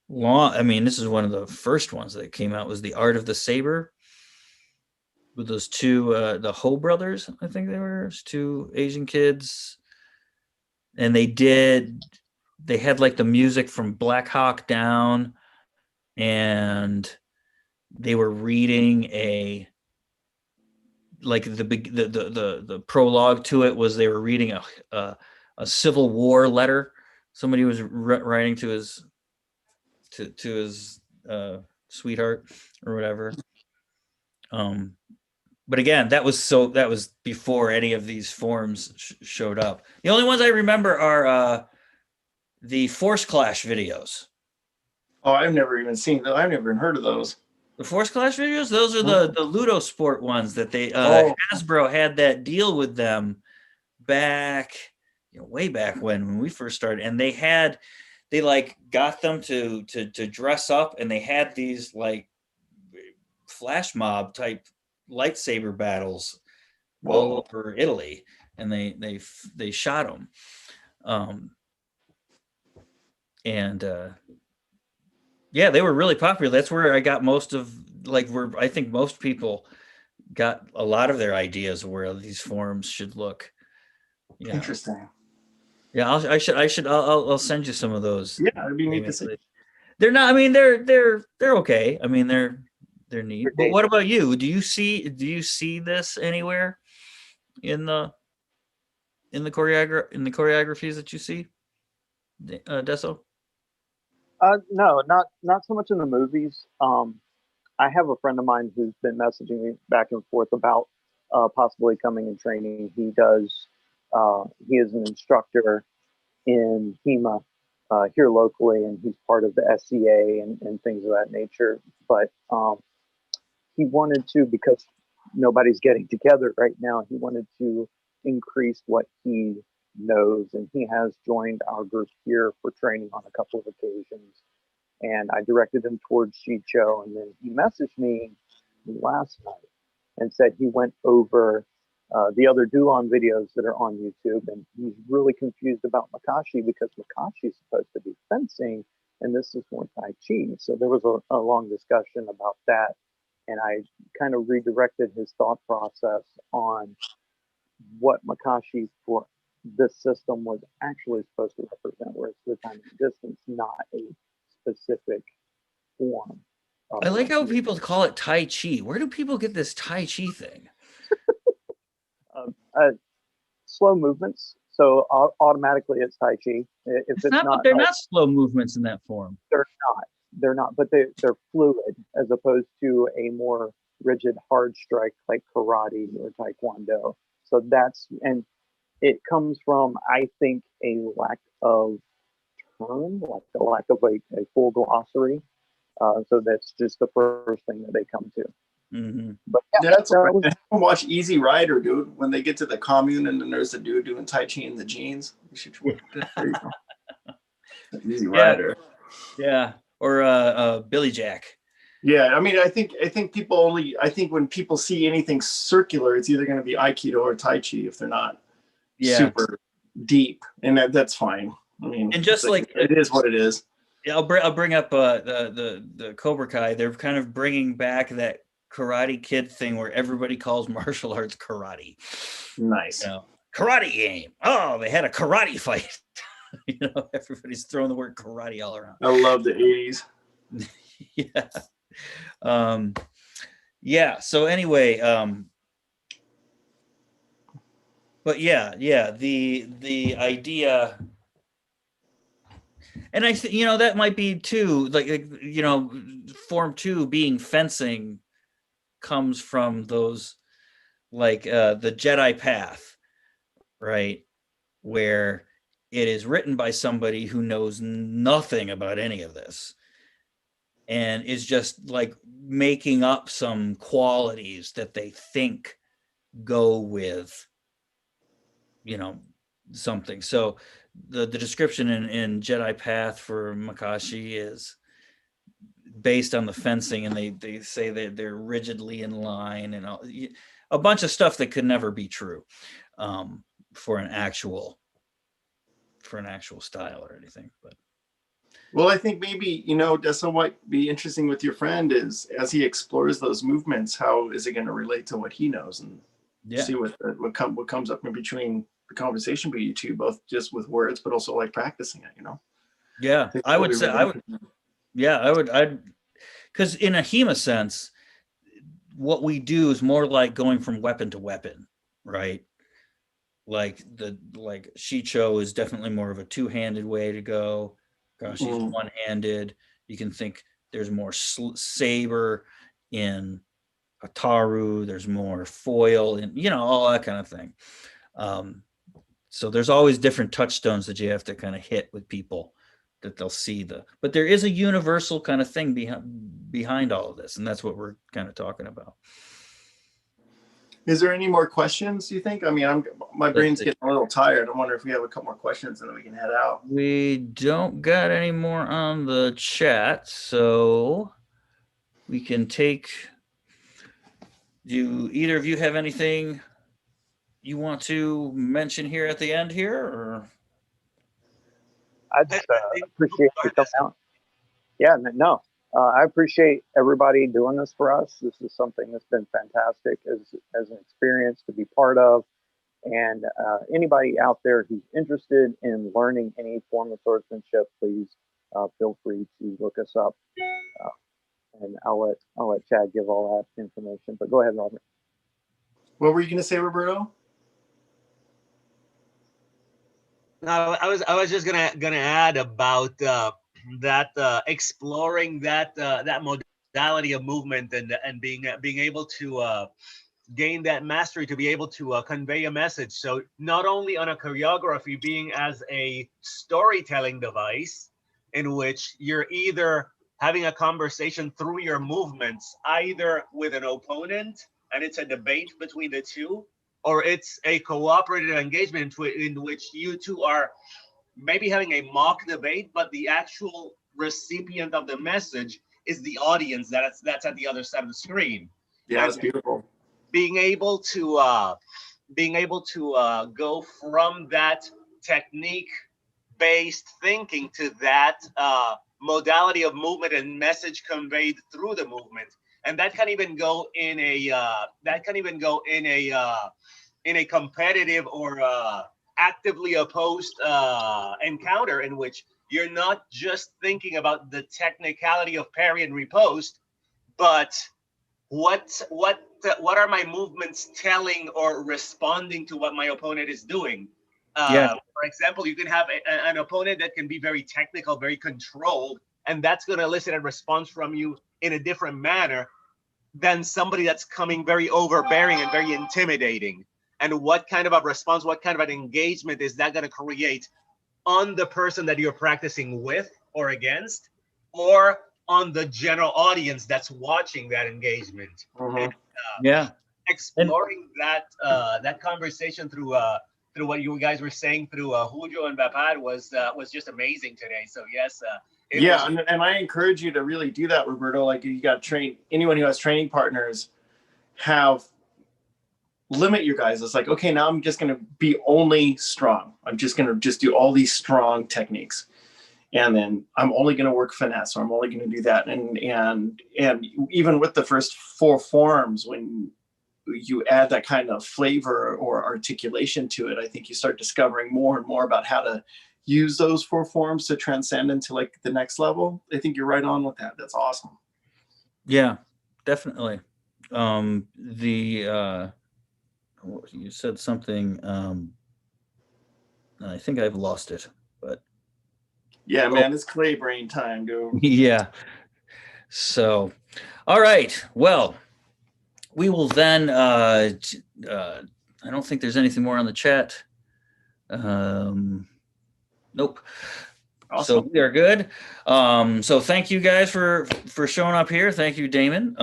this is one of the first ones that came out, was The Art of the Saber, with those two, the Ho brothers, I think they were, two Asian kids. And they had like the music from Black Hawk Down, and they were reading the prologue to it was, they were reading a Civil War letter somebody was writing to his sweetheart or whatever. But again, that was before any of these forms showed up. The only ones I remember are the Force Clash videos. Oh, I've never even seen those. I've never even heard of those. The Force Clash videos, those are the Ludo Sport ones that they Hasbro had that deal with them back, way back when we first started, and they like got them to dress up, and they had these like flash mob type lightsaber battles all over Italy, and they shot them. Yeah, they were really popular. That's where I got most of, I think most people got a lot of their ideas of where these forms should look. Interesting. Yeah, I'll send you some of those. Yeah, it'd be neat to see. They're not, they're okay. They're neat. But what about you? Do you see this anywhere in the choreographies that you see, Deso? No, not so much in the movies. I have a friend of mine who's been messaging me back and forth about possibly coming and training. He is an instructor in HEMA here locally, and he's part of the SCA and things of that nature. But he wanted to, because nobody's getting together right now, he wanted to increase what he knows, and he has joined our group here for training on a couple of occasions. And I directed him towards Chicho, and then he messaged me last night and said he went over the other Dulon videos that are on YouTube, and he's really confused about Makashi because Makashi is supposed to be fencing, and this is more Tai Chi. So there was a long discussion about that, and I kind of redirected his thought process on what Makashi for this system was actually supposed to represent, where it's the time and distance, not a specific form. I like how people call it Tai Chi. Where do people get this Tai Chi thing? Slow movements, so automatically it's Tai Chi. If it's not, they're not slow movements in that form. They're not, but they're fluid as opposed to a more rigid hard strike like karate or taekwondo. So and it comes from, I think, a lack of term, like a lack of a full glossary. So that's just the first thing that they come to. Mm-hmm. But yeah, that's right. Watch Easy Rider, dude. When they get to the commune and then there's the dude doing Tai Chi in the jeans. You should there you go. Easy Rider. Yeah. Or Billy Jack. Yeah, I mean, I think when people see anything circular, it's either going to be Aikido or Tai Chi if they're not super deep, and that's fine. I mean, and just like it is what it is. Yeah, I'll bring up the Cobra Kai. They're kind of bringing back that Karate Kid thing where everybody calls martial arts karate. Nice. Karate game. Oh, they had a karate fight. Everybody's throwing the word karate all around. I love the 80s. Yeah. Yeah. So anyway, but yeah, the idea, and I think, that might be too, like, form 2 being fencing comes from those, like, the Jedi path, right? Where it is written by somebody who knows nothing about any of this and is just like making up some qualities that they think go with, something. So the description in Jedi Path for Makashi is based on the fencing, and they say that they're rigidly in line and a bunch of stuff that could never be true for an actual style or anything. But well, I think maybe that's what be interesting with your friend is, as he explores those movements, how is it going to relate to what he knows, and see what comes up in between the conversation between you two, both just with words, but also like practicing it. Yeah, I would say I would. Yeah, I'd because in a HEMA sense, what we do is more like going from weapon to weapon, right? Like Shicho is definitely more of a two-handed way to go. Gosh, he's one-handed. You can think there's more saber in Ataru. There's more foil and all that kind of thing. So there's always different touchstones that you have to kind of hit with people that they'll see but there is a universal kind of thing behind all of this, and that's what we're kind of talking about. Is there any more questions, you think? I mean, my brain's getting a little tired. I wonder if we have a couple more questions and then we can head out. We don't got any more on the chat, so we can take. Do either of you have anything you want to mention here at the end here, or? I just appreciate you coming out. Yeah, no, I appreciate everybody doing this for us. This is something that's been fantastic as an experience to be part of. And anybody out there who's interested in learning any form of swordsmanship, please feel free to look us up. And I'll let Chad give all that information. But go ahead, Robert. What were you going to say, Roberto? No, I was just gonna add about exploring that modality of movement and being able to gain that mastery to be able to convey a message. So not only on a choreography being as a storytelling device in which you're either having a conversation through your movements, either with an opponent and it's a debate between the two, or it's a cooperative engagement in which you two are maybe having a mock debate, but the actual recipient of the message is the audience that's at the other side of the screen. Yeah, And it's beautiful. being able to go from that technique based thinking to that modality of movement and message conveyed through the movement, and that can even go in a in a competitive or actively opposed encounter in which you're not just thinking about the technicality of parry and riposte, but what are my movements telling or responding to what my opponent is doing? Yeah. For example, you can have an opponent that can be very technical, very controlled, and that's going to elicit a response from you in a different manner than somebody that's coming very overbearing and very intimidating. And what kind of a response, what kind of an engagement is that going to create on the person that you're practicing with or against, or on the general audience that's watching that engagement? And Yeah. And exploring that conversation through what you guys were saying through Julio and Bapad was just amazing today. So yes, it Yeah, was. and I encourage you to really do that, Roberto. Like, you got to train anyone who has training partners, have limit your guys. It's like, okay, now I'm just going to be only strong. I'm just going to just do all these strong techniques, and then I'm only going to work finesse, or I'm only going to do that. And even with the first 4 forms, when you add that kind of flavor or articulation to it, I think you start discovering more and more about how to use those 4 forms to transcend into like the next level. I think you're right on with that. That's awesome. yeah, definitely. You said something, I think I've lost it, but Yeah, man, it's clay brain time, dude. yeah. So, all right. Well, we will then, I don't think there's anything more on the chat. Nope. So Awesome. we are good. So thank you guys for showing up here. Thank you, Damon.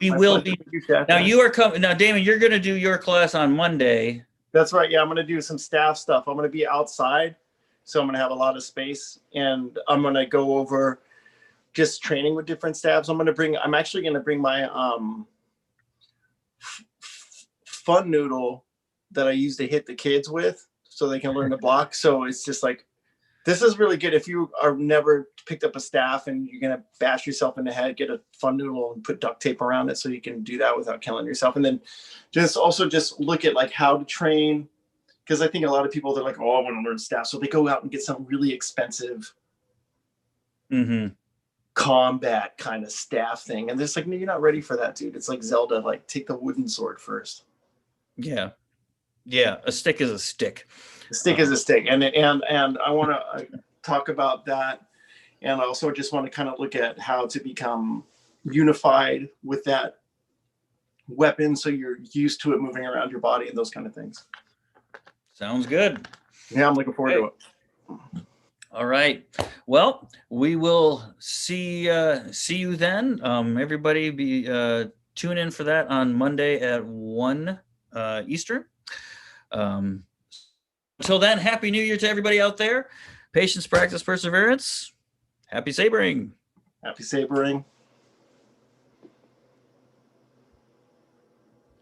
We My will pleasure. be Thank you, Jack. now. You are coming now, Damon. You're going to do your class on Monday. That's right. Yeah, I'm going to do some staff stuff. I'm going to be outside, so I'm going to have a lot of space, and I'm going to go over just training with different staffs. I'm actually going to bring my fun noodle that I use to hit the kids with, so they can learn to block. So it's just like, this is really good if you are never picked up a staff and you're going to bash yourself in the head. Get a fun noodle and put duct tape around it so you can do that without killing yourself. And then just look at like how to train, because I think a lot of people, they're like, oh, I want to learn staff, so they go out and get some really expensive combat kind of staff thing, and they're just like, no, you're not ready for that, dude. It's like Zelda, like, take the wooden sword first. Yeah. A stick is a stick. A stick is a stick. And I want to talk about that, and I also just want to kind of look at how to become unified with that weapon, so you're used to it moving around your body and those kind of things. Sounds good. Yeah, I'm looking forward to it. All right. Well, we will see you then. Everybody be tune in for that on Monday at 1 Eastern. Until then, Happy New Year to everybody out there. Patience, practice, perseverance. Happy sabering. Happy sabering.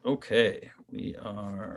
Okay, we are